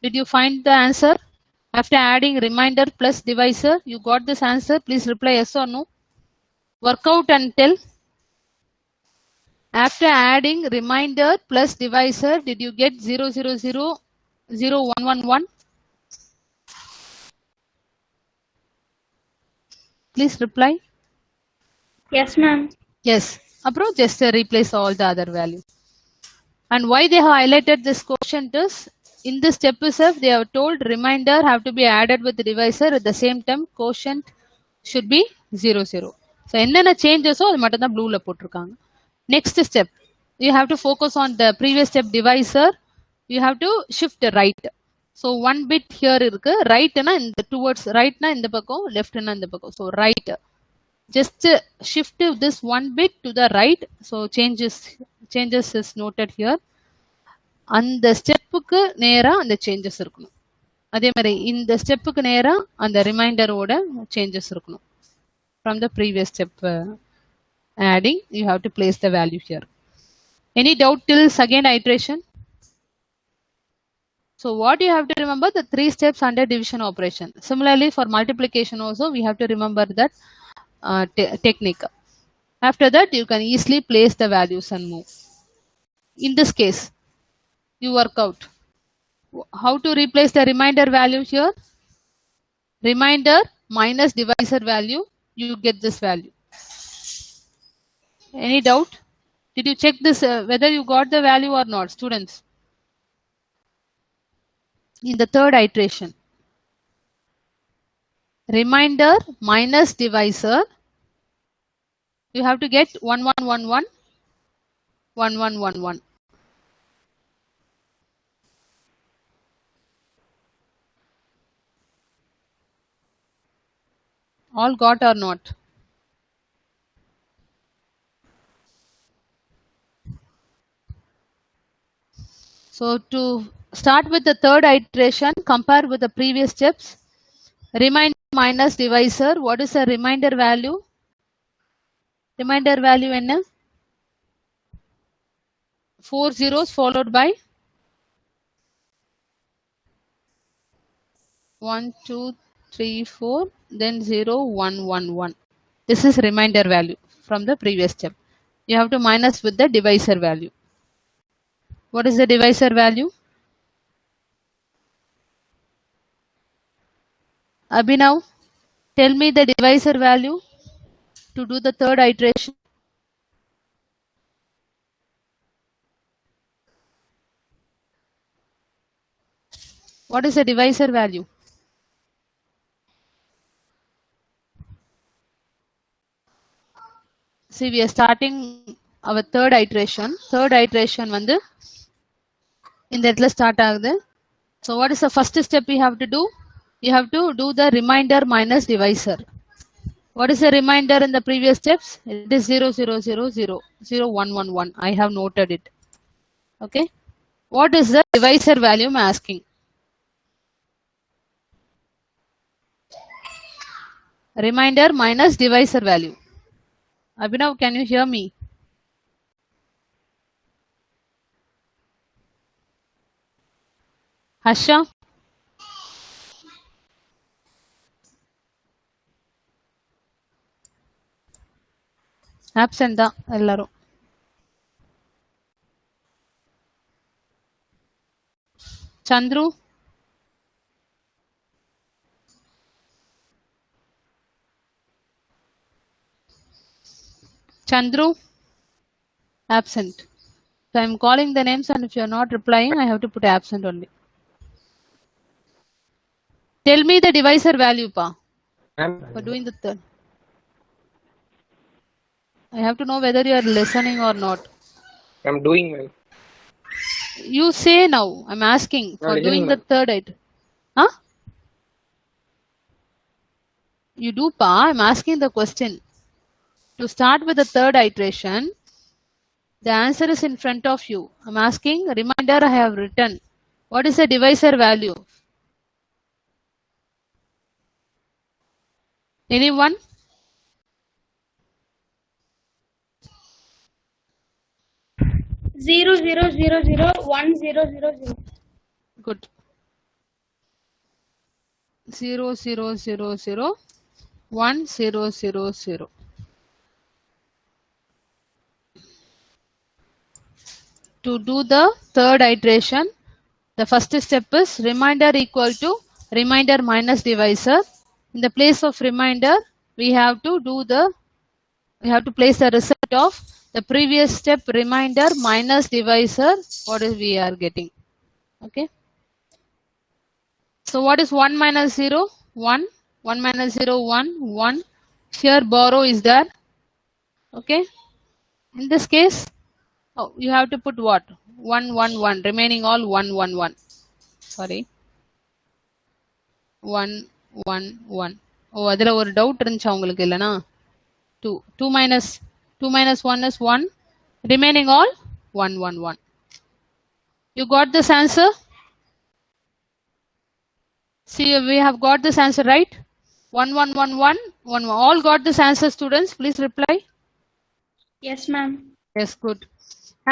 Did you find the answer? After adding remainder plus divisor, you got this answer? Please reply yes or no. Work out and tell. After adding remainder plus divisor, did you get 0, 0, 0, 0, 1, 1, 1? Please reply. Yes, ma'am. Yes. Apro just replace all the other value. And why they have highlighted this quotient is, in this step itself they have told remainder have to be added with the divisor, at the same time quotient should be 0, 0. So என்னென்ன changes அது மட்டும் தான் blueல போட்டிருக்காங்க. Next step, you have to focus on the previous step divisor. You have to shift right. So 1 bit here இருக்கு, right na in the towards right na இந்த பக்கம், left na இந்த பக்கம். So right, just shift this 1 bit to the right. So changes is noted here. அந்த ஸ்டெப்புக்கு நேரா அந்த changes இருக்கணும். அதே மாதிரி இந்த ஸ்டெப்புக்கு நேரா அந்த ரிமைண்டரோட சேஞ்சஸ் இருக்கணும். From the previous step adding, you have to place the value here. Any doubt till second iteration? So what you have to remember, the 3 steps under division operation. Similarly for multiplication also we have to remember that technique. After that you can easily place the values and move. In this case you work out how to replace the remainder value here. Remainder minus divisor value, you get this value. Any doubt? Did you check this whether you got the value or not, students? In the third iteration, remainder minus divisor, you have to get 1, 1, 1, 1, 1, 1, 1, 1. All got or not? So to start with the third iteration, compare with the previous steps. Remainder minus divisor, what is the remainder value? Remainder value enna? 4 zeros followed by 1, 2, 3, 4, then 0, 1, 1, 1. This is remainder value from the previous step. You have to minus with the divisor value. What is the divisor value? Abhinav, tell me the divisor value to do the third iteration. What is the divisor value? See, we are starting our third iteration. Third iteration வந்து இந்த இடத்துல start ஆகுது. So what is the first step we have to do? You have to do the remainder minus divisor. What is the remainder in the previous steps? It is 0, 0, 0, 0, 0, 1, 1, 1. I have noted it. Okay. What is the divisor value I am asking? Remainder minus divisor value. Abhinav, can you hear me? Harsha? Absent தான் எல்லாரும். Chandru? Chandru? Absent. So I'm calling the names, and if you're not replying, I have to put absent only. Tell me the divisor value, pa, Ma'am, for doing the third. I have to know whether you are listening or not. I'm doing well. You say now. I'm asking for listening, doing the ma'am. third item. Huh? You do, pa. I'm asking the question. To start with the third iteration, the answer is in front of you. I'm asking, reminder I have written. What is the divisor value? Anyone? Zero zero zero zero 1000. Good. 0 0 0 0 1 0 0 0. To do the third iteration, the first step is reminder equal to reminder minus divisor. In the place of reminder, we have to place the result of the previous step, reminder minus divisor. What is we are getting? Okay. So what is 1 minus 0? 1. 1 minus 0, 1. 1. Here borrow is there. Okay. In this case, oh, you have to put what? 1 1 1. Remaining all 1 1 1. Sorry. 1 1 1. Oh, adila ஒரு doubt இருந்துச்சு உங்களுக்கு இல்லனா? 2. 2 minus 1 is 1. Remaining all 1 1 1. You got this answer? See, we have got this answer, right? 1 1 1 1 1 1. All got this answer, students? Please reply. Yes, ma'am. Yes, good.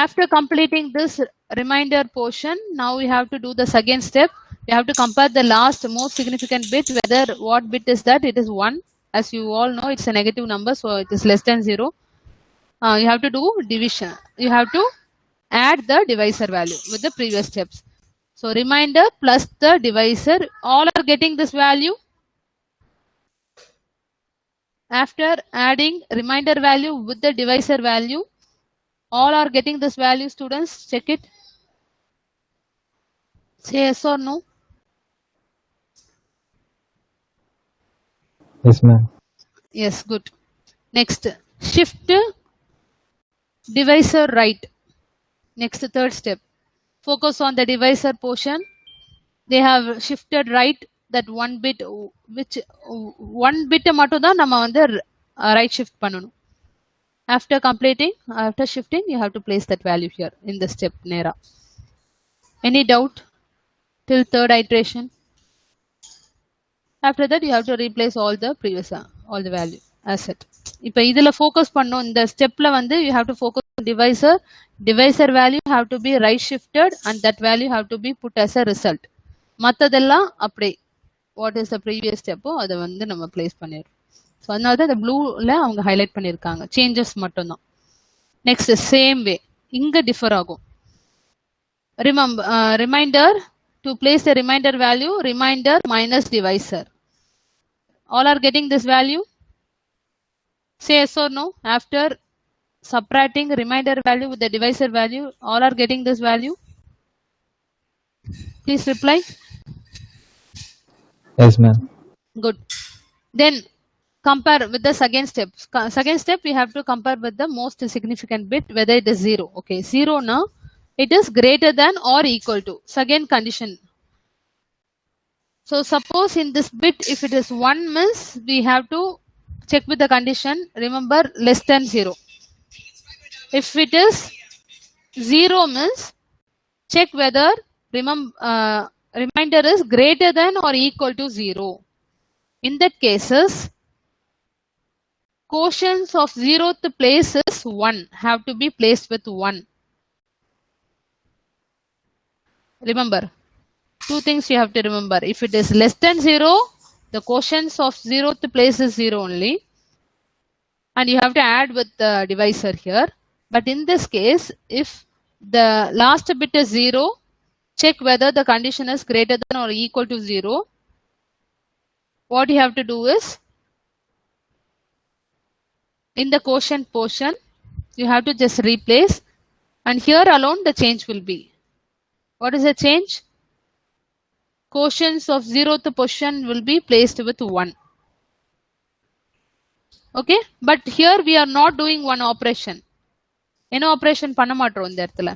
After completing this reminder portion, now we have to do the second step. We have to compare the last most significant bit, whether what bit is that? It is 1. As you all know, it's a negative number, so it is less than 0. You have to do division. You have to add the divisor value with the previous steps. So reminder plus the divisor, all are getting this value. After adding reminder value with the divisor value, all are getting this value, students. Check it. Say yes or no. Yes, ma'am. Yes, good. Next, shift divisor right. Next, third step. Focus on the divisor portion. They have shifted right that one bit, which one bit மட்டும் தான் நம்ம வந்து right shift பண்ணணும். After shifting, you have to place that value here in the step நேரா. Any doubt till third iteration? After that, you have to replace all the previous all the value as it. இப்போ இதுல focus பண்ணோம். இந்த stepல வந்து you have to focus on divisor value have to be right shifted, and that value have to be put as a result. மத்ததெல்லாம் அப்படி what is the previous step அதை வந்து நம்ம place பண்ணிடுறோம். ஸோ அதனால தான் இந்த ப்ளூல அவங்க ஹைலைட் பண்ணியிருக்காங்க. சேஞ்சஸ் மட்டும்தான். நெக்ஸ்ட் சேம் வே இங்க டிஃபர் ஆகும். Reminder to place the reminder value, reminder minus divisor. All are getting this value? Say yes or no. After subtracting reminder value with the divisor value, all are getting this value? Please reply. Yes, ma'am. Good. Then compare with the second step. Second step, we have to compare with the most significant bit, whether it is 0. Okay, 0 now, it is greater than or equal to. Second condition. So suppose in this bit, if it is 1 means we have to check with the condition. Remember, less than 0. If it is 0 means check whether reminder is greater than or equal to 0. In that cases, quotients of 0th place is 1, have to be placed with 1. Remember, Two things you have to remember. If it is less than 0, the quotients of 0th place is 0 only. And you have to add with the divisor here. But in this case, if the last bit is 0, check whether the condition is greater than or equal to 0. What you have to do is, in the quotient portion, you have to just replace, and here alone the change will be. What is the change? Quotients of 0th position will be placed with 1. Okay, but here we are not doing one operation. Any operation பண்ண மாட்டோம் இந்த இடத்துல.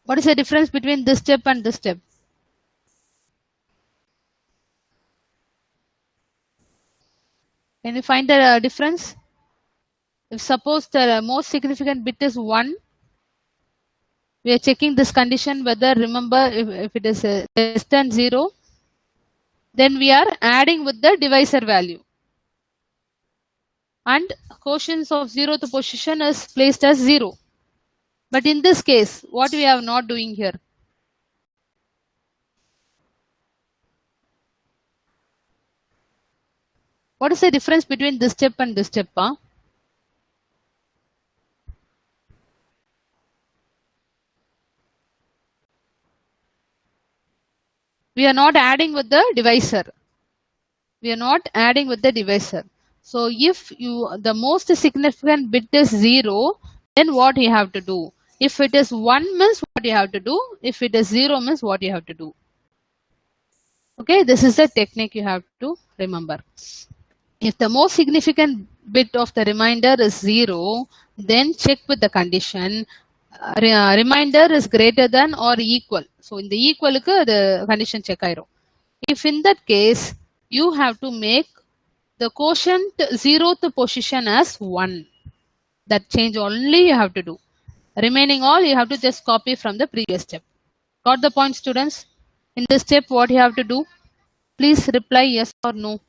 What is the difference between this step and this step? Can you find the difference? If suppose the most significant bit is 1, we are checking this condition whether, remember, if it is less than 0, then we are adding with the divisor value. And quotients of 0th position is placed as 0. But in this case, what we are not doing here? What is the difference between this step and this step? We are not adding with the divisor. We are not adding with the divisor. So if the most significant bit is 0, then what you have to do? If it is 1 means what you have to do. If it is 0 means what you have to do. Okay, this is the technique you have to remember. If the most significant bit of the remainder is 0, then check with the condition. Remainder is greater than or equal. So in the equal the condition check airo. If in that case, you have to make the quotient 0th position as 1. That change only you have to do. Remaining all you have to just copy from the previous step. Got the point, students? In this step, what you have to do? Please reply yes or no.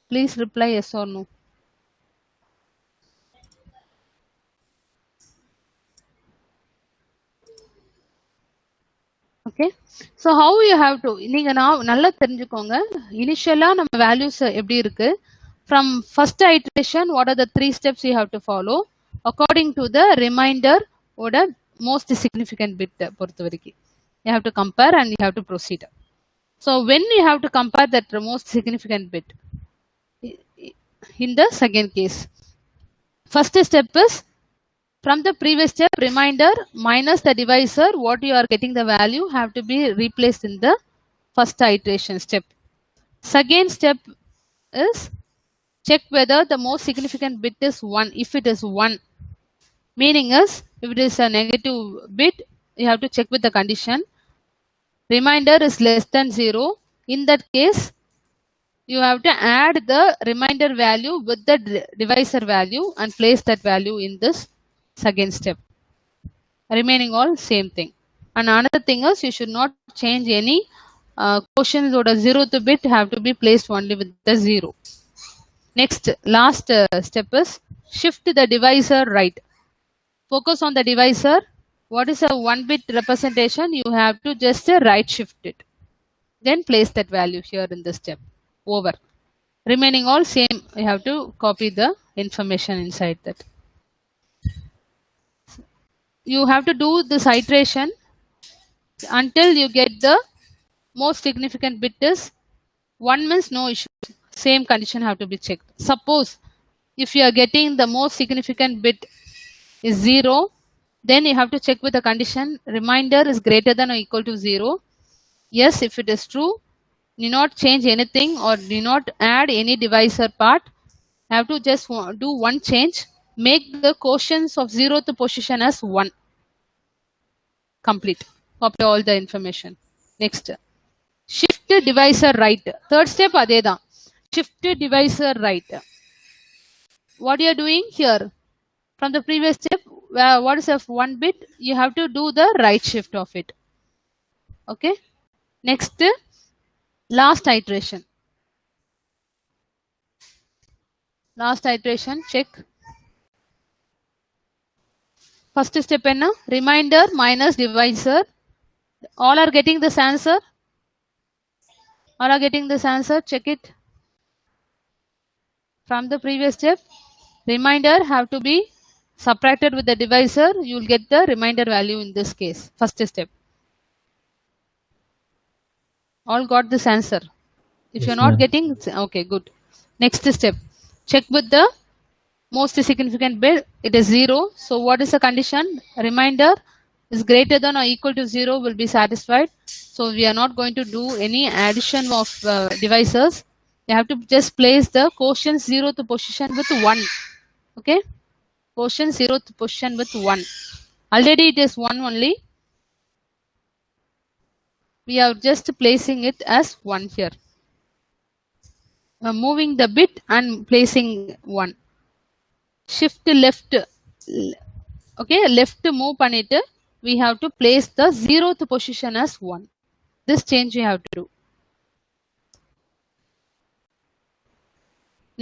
Please reply yes or no. Okay, so how you have to, நீங்க நல்லா தெரிஞ்சுக்கோங்க. இனிஷியலா நம்ம values எப்படி இருக்கு, from first iteration what are the 3 steps you have to follow according to the remainder ஓட most significant bit பொறுத்த வரைக்கும் you have to compare and you have to proceed. So when you have to compare that most significant bit in the second case, first step is from the previous step, remainder minus the divisor, what you are getting the value have to be replaced in the first iteration step. Second step is check whether the most significant bit is 1. If it is 1, meaning is if it is a negative bit, you have to check with the condition. Remainder is less than 0. In that case, you have to add the remainder value with the divisor value and place that value in this second step. Remaining all same thing. And another thing is you should not change any quotients or the 0th bit have to be placed only with the 0. Next, last step is shift the divisor right. Focus on the divisor. What is a 1 bit representation? You have to just right shift it. Then place that value here in this step. Over. Remaining all same. You have to copy the information inside that. You have to do this iteration until you get the most significant bit is 1 means no issue. Same condition have to be checked. Suppose if you are getting the most significant bit is 0, then you have to check with the condition remainder is greater than or equal to 0. Yes, if it is true, do not change anything or do not add any divisor part. Have to just do one change. Make the quotients of 0th position as 1. Complete. Copy all the information. Next. Shift divisor right. Third step adeda. Shift divisor right. What you are doing here? From the previous step, what is of 1 bit? You have to do the right shift of it. Okay. Next. Last iteration. Last iteration, check. First step enna? Reminder minus divisor. All are getting this answer? All are getting this answer? Check it. From the previous step, reminder have to be subtracted with the divisor. You will get the remainder value in this case. First step. All got this answer. If Yes, you're not ma'am. getting, okay, good. Next step. Check with the most significant bit. It is 0. So what is the condition? Remainder is greater than or equal to 0 will be satisfied. So we are not going to do any addition of divisors. You have to just place the quotient 0th position with 1. Okay? Quotient 0th position with 1. Already it is 1 only. We are just placing it as 1 here. Moving the bit and placing 1. Shift left. Okay, left move பண்ணிட்டு we have to place the 0th position as 1. This change we have to do.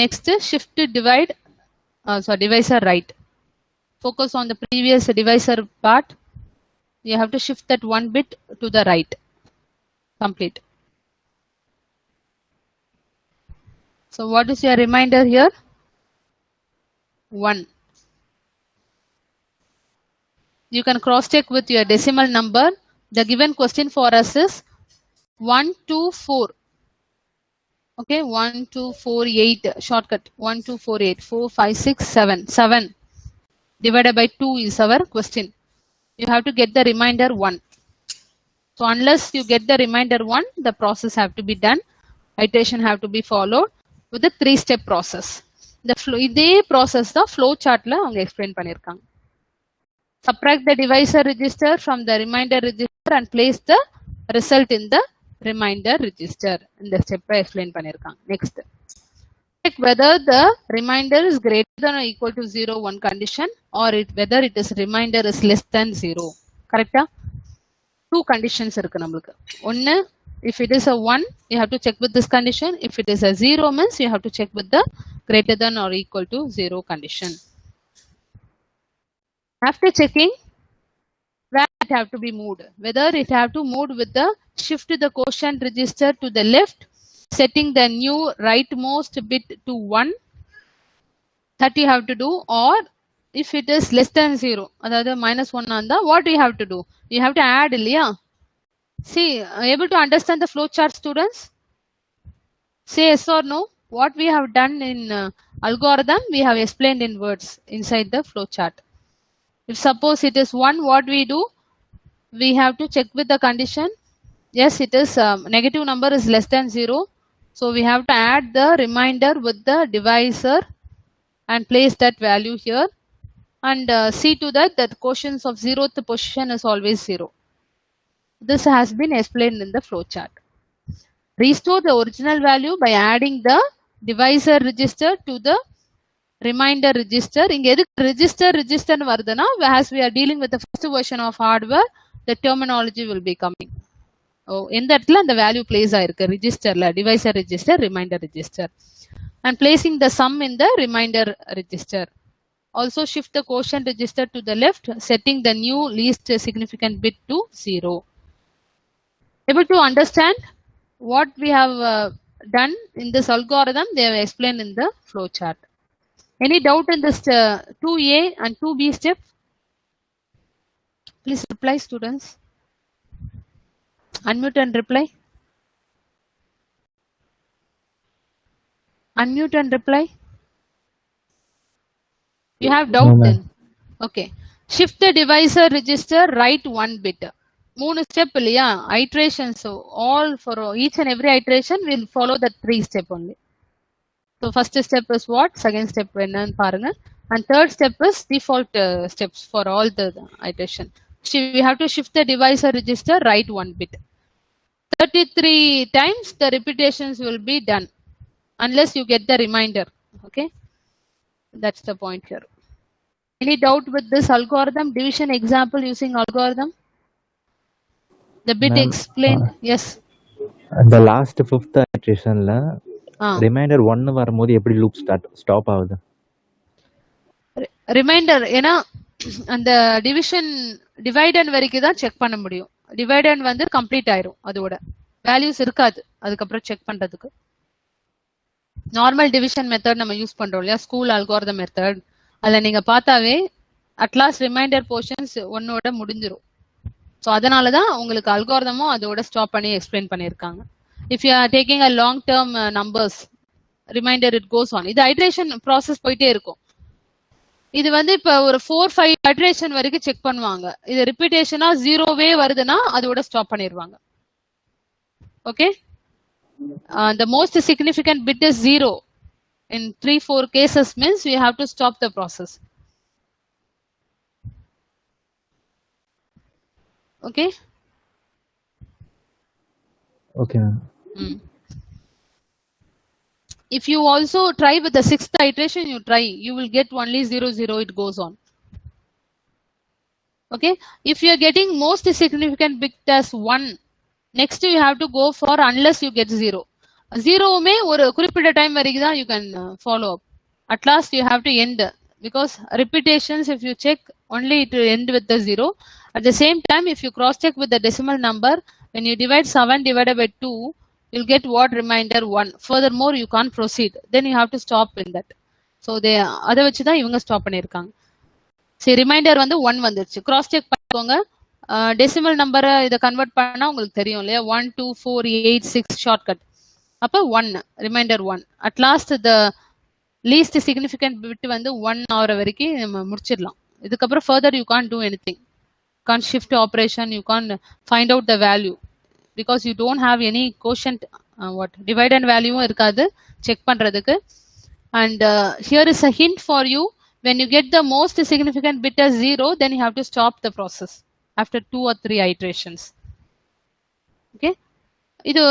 Next, shift divide, divisor right. Focus on the previous divisor part. You have to shift that 1 bit to the right. Complete. So what is your reminder here? 1. You can cross check with your decimal number. The given question for us is 1, 2, 4. Okay, 1, 2, 4, 8. Shortcut 1, 2, 4, 8. 4, 5, 6, 7. 7 divided by 2 is our question. You have to get the remainder 1. So unless you get the remainder 1, the process have to be done. Iteration have to be followed with the 3-step process. The flow, இதே process தான் flow chartல அவங்க explain பண்ணிருக்காங்க. Subtract the divisor register from the remainder register and place the result in the remainder register. இந்த step explain பண்ணிருக்காங்க. Next, check whether the remainder is greater than or equal to 0 one condition or whether it is remainder is less than 0. Correct? 2 conditions இருக்கு நமக்கு. ஒன்னு, if it is a 1, you have to check with this condition. If it is a 0 means you have to check with the greater than or equal to 0 condition. After checking, where it have to be moved, whether it have to move with the shift the quotient register to the left, setting the new rightmost bit to 1, that you have to do, or if it is less than 0, அதாவது -1 ஆந்தா, what you have to do? You have to add இல்லையா? See, able to understand the flow chart, students? Say yes or no. What we have done in algorithm, we have explained in words inside the flow chart. If suppose it is 1, what we do? We have to check with the condition. Yes, it is negative number is less than 0. So we have to add the remainder with the divisor and place that value here. And see to that quotients of 0th position is always 0. This has been explained in the flow chart. Restore the original value by adding the divisor register to the remainder register. இங்க எதுக்கு register வருதுன்னா, as we are dealing with the first version of hardware, the terminology will be coming. எந்த இடத்துல அந்த value place ஆயிருக்கு registerல, divisor register, remainder register, and placing the sum in the remainder register. Also shift the quotient register to the left, setting the new least significant bit to 0. Able to understand what we have done in this algorithm? They have explained in the flow chart. Any doubt in this 2A and 2B step? Please reply, students. Unmute and reply. Unmute and reply. You have doubt No, then? Okay. Shift the divisor register right 1 bit. 3 step இல்லையா? Iterations. So all for each and every iteration will follow the 3 step only. So first step is what? Second step என்னன்னு பாருங்க. And third step is default steps for all the iteration. So we have to shift the divisor register right 1 bit. 33 times the repetitions will be done unless you get the remainder. Okay, that's the point here. Any doubt with this algorithm? Division example using algorithm? The bit explained. Yes. The last 5th iterationல remainder 1 வரும்போது எப்படி loop stop ஆகுது? Reminder ஏன்னா அந்த division டிவைடன் வரைக்கும் தான் check பண்ண முடியும். டிவைடன் வந்து கம்ப்ளீட் ஆயிரும், அதோட வேல்யூஸ் இருக்காது அதுக்கப்புறம் செக் பண்றதுக்கு. நார்மல் டிவிஷன் மெத்தட் நம்ம யூஸ் பண்றோம் இல்லையா, ஸ்கூல் அல்காரிதம் மெத்தட், அதில் நீங்க பார்த்தாவே அட்லாஸ்ட் ரிமைண்டர் போர்ஷன்ஸ் ஒன்னோட முடிஞ்சிரும். ஸோ அதனால தான் உங்களுக்கு அல்காரிதமும் அதோட ஸ்டாப் பண்ணி எக்ஸ்பிளைன் பண்ணியிருக்காங்க. If you are taking a long term numbers reminder it goes on. இது ஐட்ரேஷன் ப்ராசஸ் போயிட்டே இருக்கும். இது வந்து இப்போ ஒரு 4-5 ஐட்ரேஷன் வரைக்கும் செக் பண்ணுவாங்க. இது ரிப்பீட்டேஷனா 0வே வருதுன்னா அதோட ஸ்டாப் பண்ணிடுவாங்க. Okay, the most significant bit is 0 in 3-4 cases means we have to stop the process. Okay. Okay, ma'am. If you also try with the 6th iteration, you will get only 0 0, it goes on. Okay, if you are getting most significant bit as 1, next you have to go for unless you get 0. 0 may ஒரு குறிப்பிட்ட time வரைக்கும் தான் you can follow up. At last you have to end, because repetitions, if you check, only it will end with the 0. At the same time, if you cross check with the decimal number, when you divide 7 divided by 2, you'll get what reminder 1. Furthermore, you can't proceed, then you have to stop in that. So they அதை வச்சு தான் இவங்க stop பண்ணியிருக்காங்க. சரி, reminder வந்து 1 வந்துருச்சு, cross check பண்ணிக்கோங்க. Decimal நம்பரை இதை கன்வெர்ட் பண்ணா உங்களுக்கு தெரியும் இல்லையா, 1 2 4 8 6 ஷார்ட்கட். அப்போ 1 reminder 1. At lost the least significant bit வந்து 1 ஆகிற வரைக்கும் நம்ம முடிச்சிடலாம். இதுக்கப்புறம் further you can do any thing, Khan shift operation, you Khan find out the value, because you don't have any quotient what divide and வேல்யூவும் இருக்காது செக் பண்ணுறதுக்கு. And here is a hint for you, when you get the most significant bit as 0, then you have to stop the process after 2 or 3 iterations. Okay, இது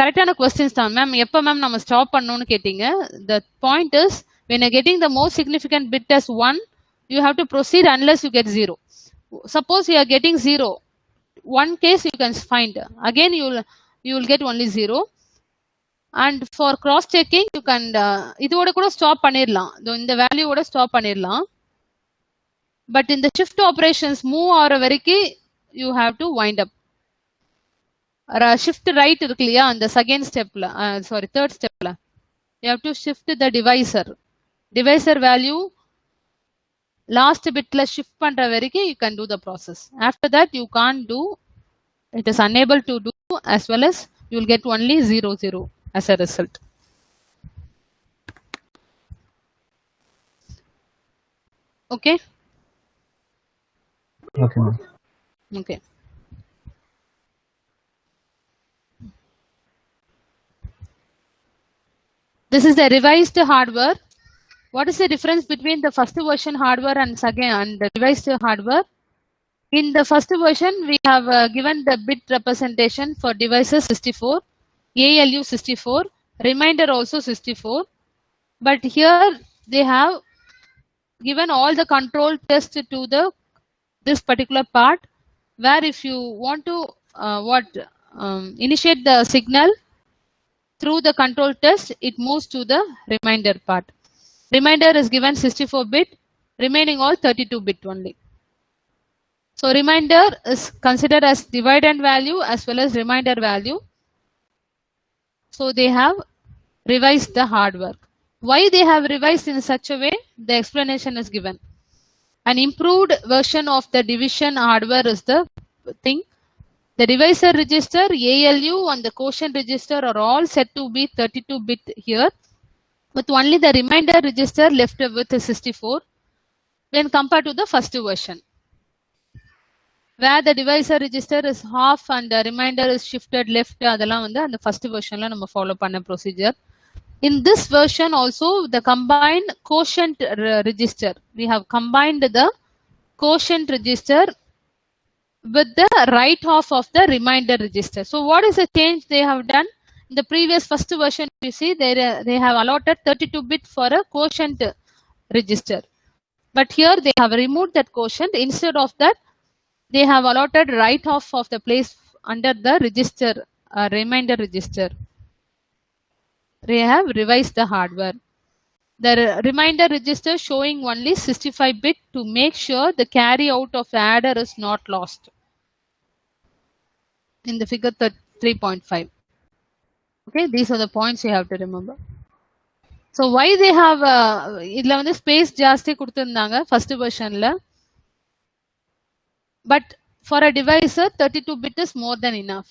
கரெக்டான questions தான் ma'am. எப்போ ma'am நம்ம stop பண்ணணும்னு கேட்டீங்க. the point is, when you're getting the most significant bit as 1, you have to proceed unless you get 0. Suppose you are getting 0, one case you can find, again you will get only 0. And for cross checking, you can இதோட கூட stop பண்ணிடலாம், இந்த வேல்யூவோட stop பண்ணிடலாம். But இந்த shift operations move ஆகிற வரைக்கும் you have to wind up. Shift right இருக்கு இல்லையா, அந்த செகண்ட் ஸ்டெப்ல, சாரி தேர்ட் ஸ்டெப்ல, you have to shift the divisor value last பிட்ல ஷிஃப்ட் பண்ற வரைக்கும் you can do the process. After that you can do, it is unable to do, as well as you will get only 0 0 as a result. Okay. Okay, ma'am. Okay. This is the revised hardware. What is the difference between the first version hardware and second and the revised hardware? In the first version, we have given the bit representation for devices 64, ALU 64, reminder also 64. But here they have given all the control test to this particular part, where if you want to initiate the signal through the control test, it moves to the reminder part. Reminder is given 64 bit, remaining all 32 bit only. So reminder is considered as divide and value as well as reminder value. So they have revised the hardware. Why they have revised in such a way? The explanation is given. An improved version of the division hardware is the thing. The divisor register, ALU and the quotient register are all set to be 32 bit here, with only the reminder register left with 64 when compared to the first version, where the divisor register is half and the reminder is shifted left. அதெல்லாம் வந்து அந்த first versionல நம்ம follow பண்ண procedure. In this version also, the combined quotient register, we have combined the quotient register with the right half of the reminder register. So what is the change they have done? In the previous first version, you see they have allotted 32 bit for a quotient register, but here they have removed that quotient. Instead of that, they have allotted right half of the place under the register, reminder register. They have revised the hardware. The reminder register showing only 65 bit to make sure the carry out of the adder is not lost. In the figure 3.5. Okay, these are the points you have to remember. So why they have idla vandu space jaasti kuduthirundanga first version la, but for a divisor 32 bit is more than enough.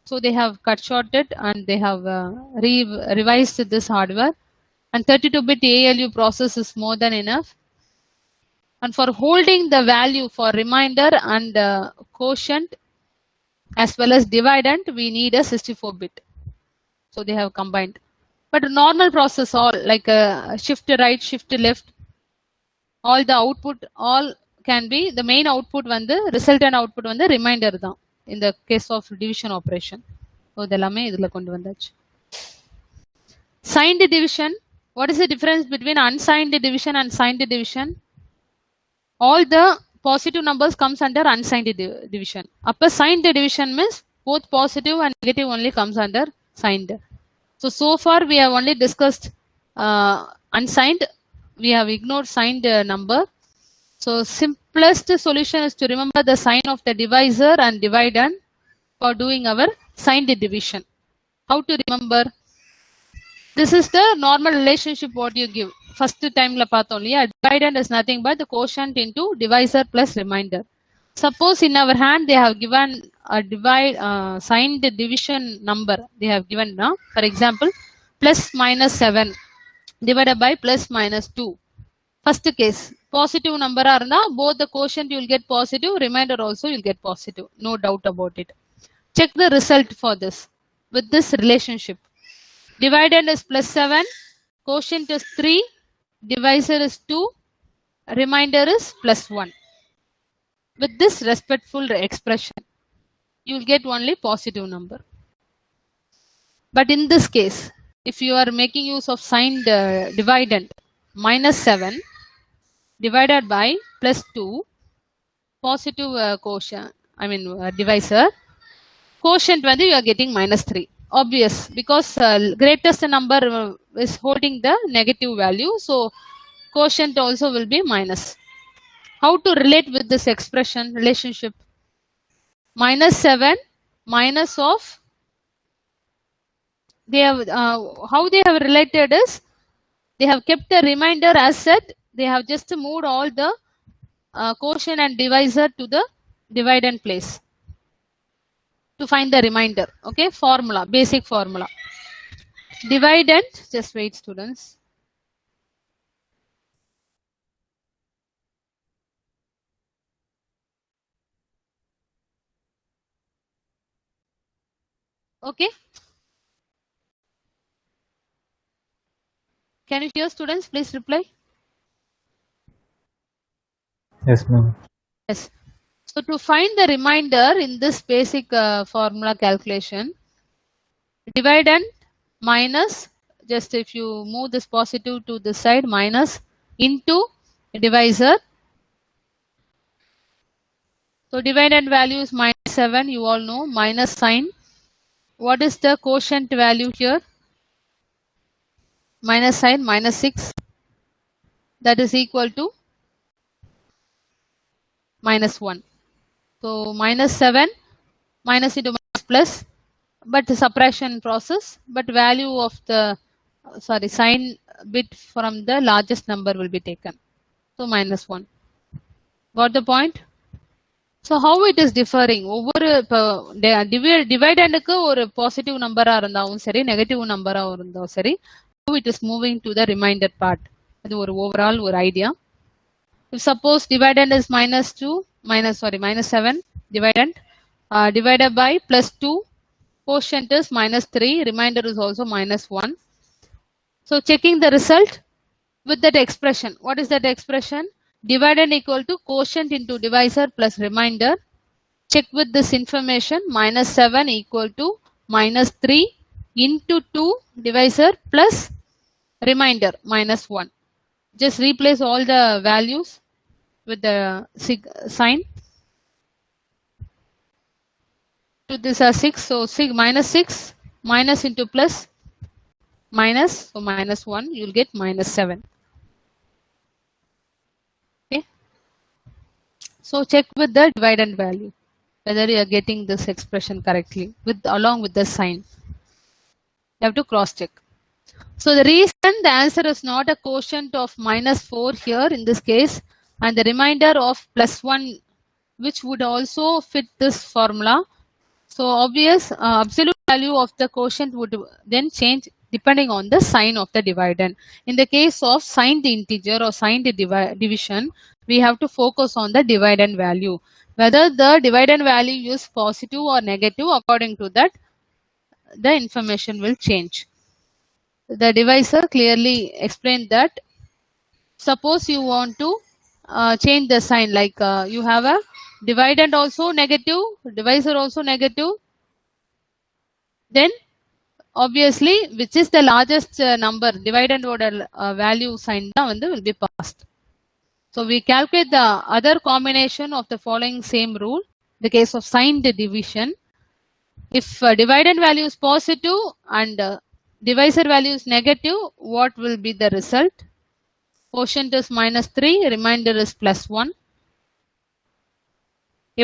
So they have cut short it and they have revised this hardware, and 32 bit ALU process is more than enough. And for holding the value for reminder and quotient as well as dividend, we need a 64 bit. So they have combined. But normal process, all like shift right, shift left, all the output, all can be the main output when the resultant output when the reminder தான் in the case of division operation. So இதெல்லாமே இதுல கொண்டு வந்தாச்சு. Signed division. What is the difference between unsigned division and signed division? All the positive numbers comes under unsigned division. Upper signed division means both positive and negative only comes under signed. So far we have only discussed unsigned. We have ignored signed number. So simplest solution is to remember the sign of the divisor and dividend for doing our signed division. How to remember? This is the normal relationship what you give. First time la paathom liya, dividend is nothing but the quotient into divisor plus remainder. Suppose in our hand they have given a signed division number. They have given now, for example, plus minus 7 divided by plus minus 2. First case, positive number arna, both the quotient you will get positive, remainder also you will get positive. No doubt about it. Check the result for this with this relationship. Dividend is plus 7, quotient is 3, divisor is 2, remainder is plus 1. With this respectful expression, you will get only positive number. But in this case, if you are making use of signed dividend, minus 7 divided by plus 2, positive quotient, divisor, quotient when you are getting minus 3. Obvious, because greatest number is holding the negative value, so quotient also will be minus. How to relate with this expression relationship? Minus 7 minus of, they have how they have related is they have kept the remainder as set. They have just moved all the quotient and divisor to the dividend place to find the remainder. Okay, formula, basic formula. Dividend, just wait students. Okay. Can you hear students? Please reply. Yes, ma'am. Yes. So to find the remainder in this basic formula calculation, dividend minus, just if you move this positive to this side, minus into divisor. So dividend value is minus 7, you all know, minus sign. What is the quotient value here? Minus sign, minus 6. That is equal to minus 1. So minus 7 minus into minus plus, but the subtraction process, but value of the sign bit from the largest number will be taken. So minus 1. Got the point? So how it is differing? ஒவ்வொரு டிவைடண்டுக்கு ஒரு positive நம்பரா இருந்தாலும் சரி, negative நம்பரா இருந்தாலும் சரி, how it is moving to the remainder part. அது ஒரு overall ஒரு idea. If suppose dividend is minus 7 dividend divided by plus 2, quotient is minus 3, remainder is also minus 1. So checking the result with that expression. What is that expression? Dividend equal to quotient into divisor plus remainder. Check with this information. Minus 7 equal to minus 3 into 2 divisor plus remainder minus 1. Just replace all the values with the sign. This are 6, so minus 6 minus into plus minus, so minus 1, you'll get minus 7. Okay. So check with the dividend value whether you are getting this expression correctly along with the sign. You have to cross check. So the reason the answer is not a quotient of minus 4 here in this case and the remainder of plus 1 which would also fit this formula. So obvious absolute value of the quotient would then change depending on the sign of the dividend. In the case of signed integer or signed division, we have to focus on the dividend value. Whether the dividend value is positive or negative, according to that, the information will change. The divisor clearly explained that suppose you want to change the sign, like you have a dividend also negative, divisor also negative, then obviously which is the largest number dividend order value sign will be passed. So we calculate the other combination of the following same rule. The case of signed division, if dividend value is positive and divisor value is negative, what will be the result? Quotient is minus 3, remainder is plus 1.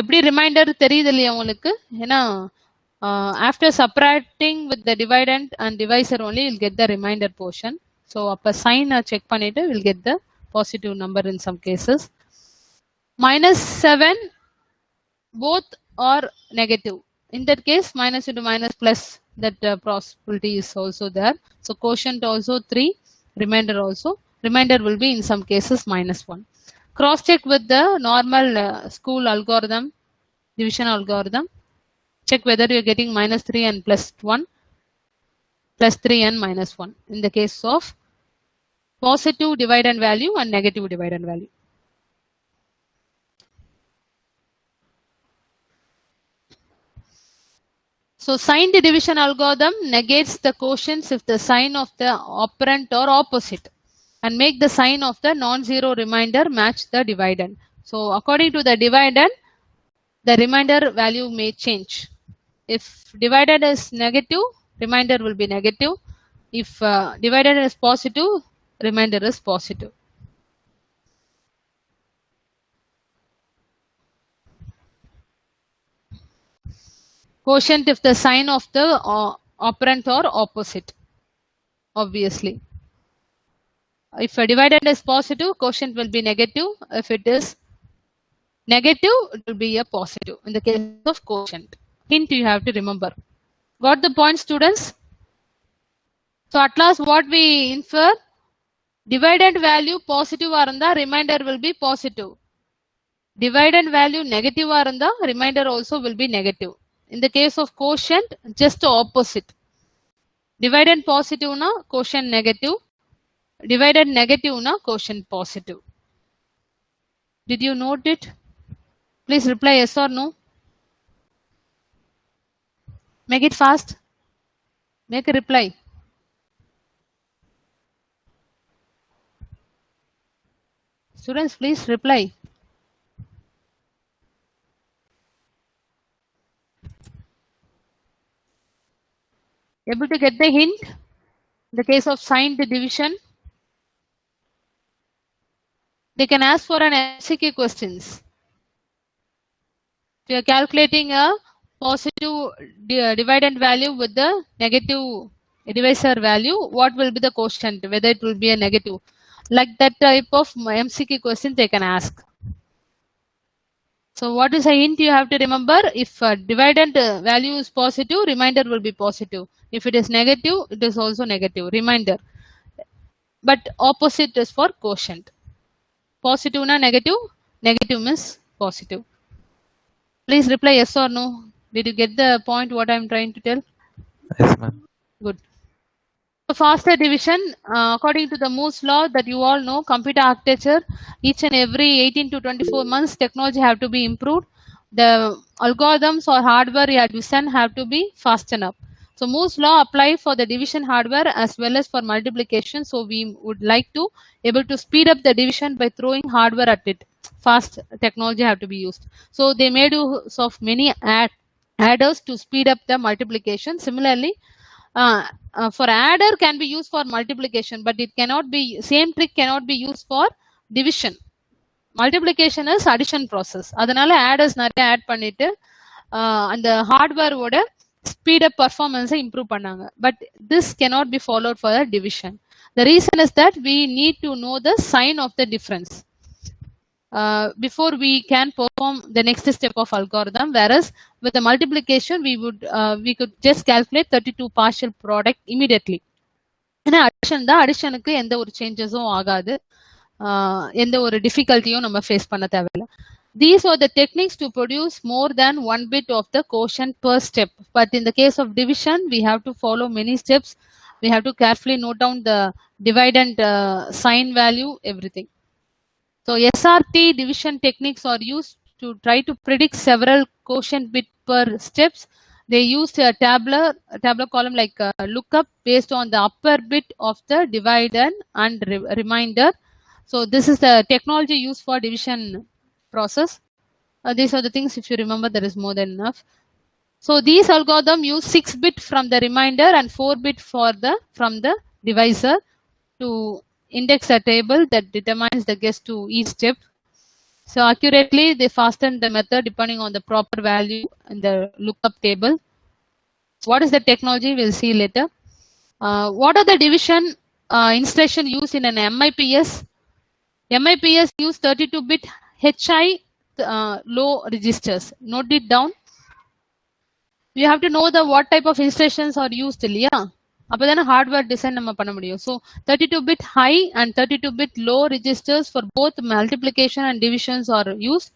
எப்படி reminder தெரியுது இல்லையா உங்களுக்கு? ஏன்னா after subtracting with the dividend and divisor only you'll get the remainder portion. So அப்ப sign check பண்ணிட்டு we'll get the positive number in some cases. Minus 7 both are negative. In that case minus into minus plus, that possibility is also there. So quotient also 3, remainder also. Remainder will be in some cases minus 1. Cross check with the normal school algorithm, division algorithm. Check whether you are getting minus 3 and plus 1, plus 3 and minus 1 in the case of positive dividend value and negative dividend value. So signed division algorithm negates the quotients if the sign of the operand or opposite and make the sign of the non-zero remainder match the dividend. So according to the dividend, the remainder value may change. If dividend is negative, remainder will be negative. If dividend is positive, remainder is positive. Quotient if the sign of the operand or opposite, obviously. If a dividend is positive, quotient will be negative. If it is negative, it will be a positive in the case of quotient. Hint you have to remember. Got the point, students? So at last what we infer? Dividend value positive aranda, remainder will be positive. Dividend value negative aranda, remainder also will be negative. In the case of quotient, just opposite. Dividend positive na, quotient negative. Divided negative na, quotient positive. Did you note it? Please reply yes or no. Make it fast. Make a reply. Students, please reply. Able to get the hint? In the case of signed division, they can ask for an MCQ questions. If you are calculating a positive dividend value with the negative divisor value, what will be the quotient? Whether it will be a negative. Like that type of MCQ question they can ask. So what is a hint you have to remember? If dividend value is positive, remainder will be positive. If it is negative, it is also negative, remainder. But opposite is for quotient. Positive na negative, negative means positive. Please reply yes or no. Did you get the point what I am trying to tell? Yes, ma'am. Good. So faster division, according to the Moore's law that you all know, computer architecture, each and every 18 to 24 months, technology have to be improved. The algorithms or hardware you have to send have to be fastened up. So Moore's law apply for the division hardware as well as for multiplication. So we would like to able to speed up the division by throwing hardware at it. Fast technology have to be used. So they made use of many adders to speed up the multiplication. Similarly, For adder can be used for multiplication, but it cannot be, same trick cannot be used for division. Multiplication is addition process. அதனால adders நிறைய add பண்ணிட்டு அந்த hardware ஓட speed up performance improve பண்ணாங்க. But this cannot be followed for the division. The reason is that we need to know the sign of the difference before we can perform the next step of algorithm. Whereas with the multiplication, we could just calculate 32 partial product immediately. ஏன்னா addition தான், அடிஷனுக்கு எந்த ஒரு சேஞ்சஸும் ஆகாது, எந்த ஒரு டிஃபிகல்ட்டியும் நம்ம face பண்ண தேவையில்லை. These are the techniques to produce more than one bit of the quotient per step. But in the case of division, we have to follow many steps. We have to carefully note down the dividend sign value, everything. So SRT division techniques are used to try to predict several quotient bit per steps. They used a tabular column like lookup based on the upper bit of the divider and remainder. So this is the technology used for division process. These are the things, if you remember, there is more than enough. So these algorithms use 6 bit from the remainder and 4 bit from the divisor to index a table that determines the guess to each step. So accurately, they fasten the method depending on the proper value in the lookup table. What is the technology? We'll see later. What are the division instruction used in an MIPS? MIPS use 32-bit HI low registers. Note it down. You have to know the what type of instructions are used இல்லையா, அப்பதானே hardware design நம்ம பண்ண முடியும். So 32-bit high and 32-bit low registers for both multiplication and divisions are used.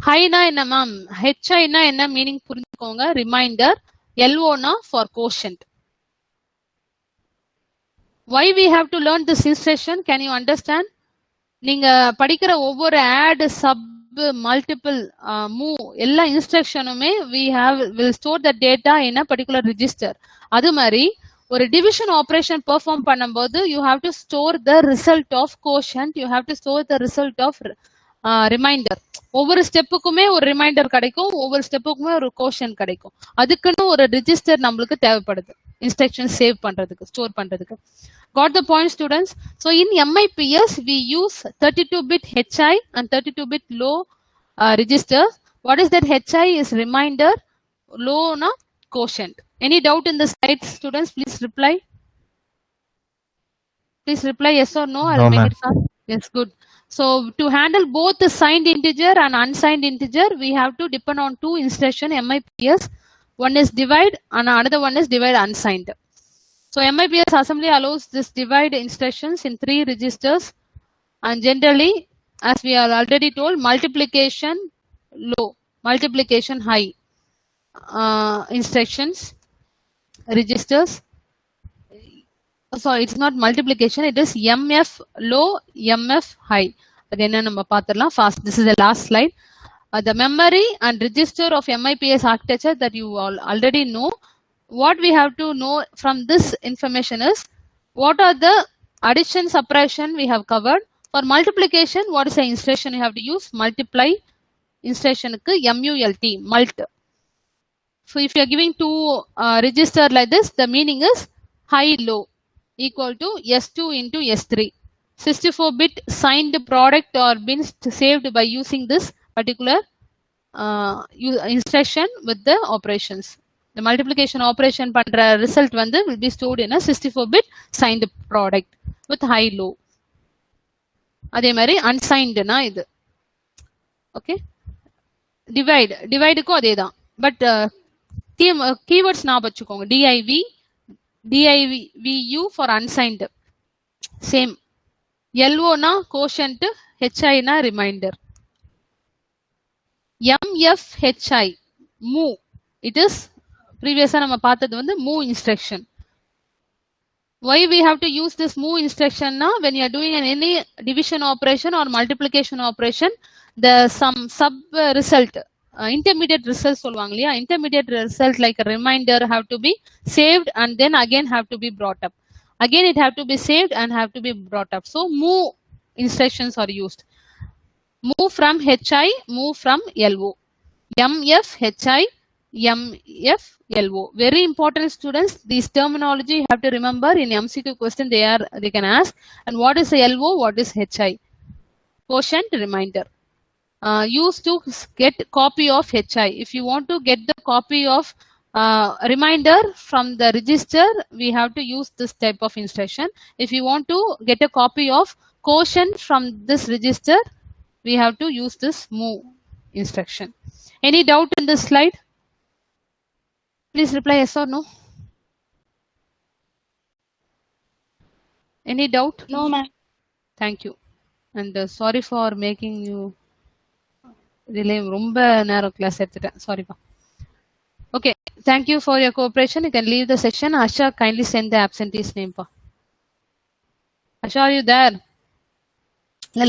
ஹைனா என்ன ma'am? ஹெச்ஐனா என்ன meaning புரிஞ்சுக்கோங்க. ரிமைண்டர். எல்ஓனா for quotient. why we have to learn this instruction? Can you understand? நீங்க படிக்கிற ஒவ்வொரு add, sub, multiple, move எல்லா இன்ஸ்ட்ரக்ஷனுமே will store the data in a particular register. அது மாதிரி ஒரு டிவிஷன் ஆபரேஷன் பெர்ஃபார்ம் பண்ணும்போது you have to store the result of quotient, you have to store the result of reminder. ஒவ்வொரு ஸ்டெப்புக்குமே ஒரு reminder கிடைக்கும், ஒவ்வொரு ஸ்டெப்புக்குமே ஒரு கோஷன் கிடைக்கும். அதுக்குன்னு ஒரு ரெஜிஸ்டர் நம்மளுக்கு தேவைப்படுது இன்ஸ்ட்ரக்ஷன் சேவ் பண்றதுக்கு, ஸ்டோர் பண்றதுக்கு. Got the point, students? So in MIPS we use 32-bit HI and 32-bit low registers. What is that? HI is reminder, low na quotient. Any doubt in the slide, students? Please reply. Please reply yes or no. I'll make it fast. Yes, good. So to handle both the signed integer and unsigned integer, we have to depend on two instruction MIPS. One is divide and another one is divide unsigned. So MIPS assembly allows this divide instructions in 3 registers, and generally, as we are already told, multiplication low, multiplication high instructions, registers. So it's not multiplication, it is MF low, MF high. Then fast. This is the last slide. The memory and register of MIPS architecture that you all already know. What we have to know from this information is what are the addition, subtraction we have covered. For multiplication, what is the instruction you have to use? Multiply instruction MULT, mult. So if you are giving two register like this, the meaning is high low equal to S2 into S3. 64-bit signed product or been saved by using this particular instruction with the operations. The multiplication operation பண்ற result வந்து will be stored in a 64-bit signed product with high low. அதே மாதிரி unsigned னா இது. Okay. Divideக்கும் அதே தான். But keywords ஞாபகம் வச்சுக்கோங்க. DIVU for unsigned. Same. LO na quotient, HI na reminder. MFHI move. It is previously நம்ம பார்த்தது வந்து move instruction. Why we have to use this move instruction now? When you are doing any division operation or multiplication operation, the some sub result, intermediate result சொல்லுவாங்க இல்லையா, intermediate result like a reminder have to be saved and then again have to be brought up. Again it have to be saved and have to be brought up. So move instructions are used. Move from HI, move from LO. MFHI MFLO. Very important, students. These terminology you have to remember. In MCQ question they can ask. And what is LO? What is HI? Quotient, reminder. Used to get copy of HI. If you want to get the copy of reminder from the register, we have to use this type of instruction. If you want to get a copy of quotient from this register, we have to use this move instruction. Any doubt in this slide? Please reply yes or no. Any doubt? No, ma'am. Thank you. And sorry for making you delay. ரொம்ப நேரம் class எடுத்துட்டேன். Sorry pa. Okay. Thank you for your cooperation. You can leave the section. Asha, kindly send the absentee's name pa. Asha, are you there?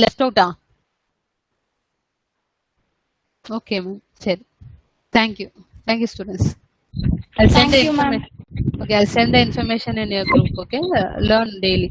Left out ah. Okay, ma'am. Sure. Thank you. Thank you, students. I'll send Thank the you, ma'am. information. Okay, I'll send the information in your group. Okay, learn daily.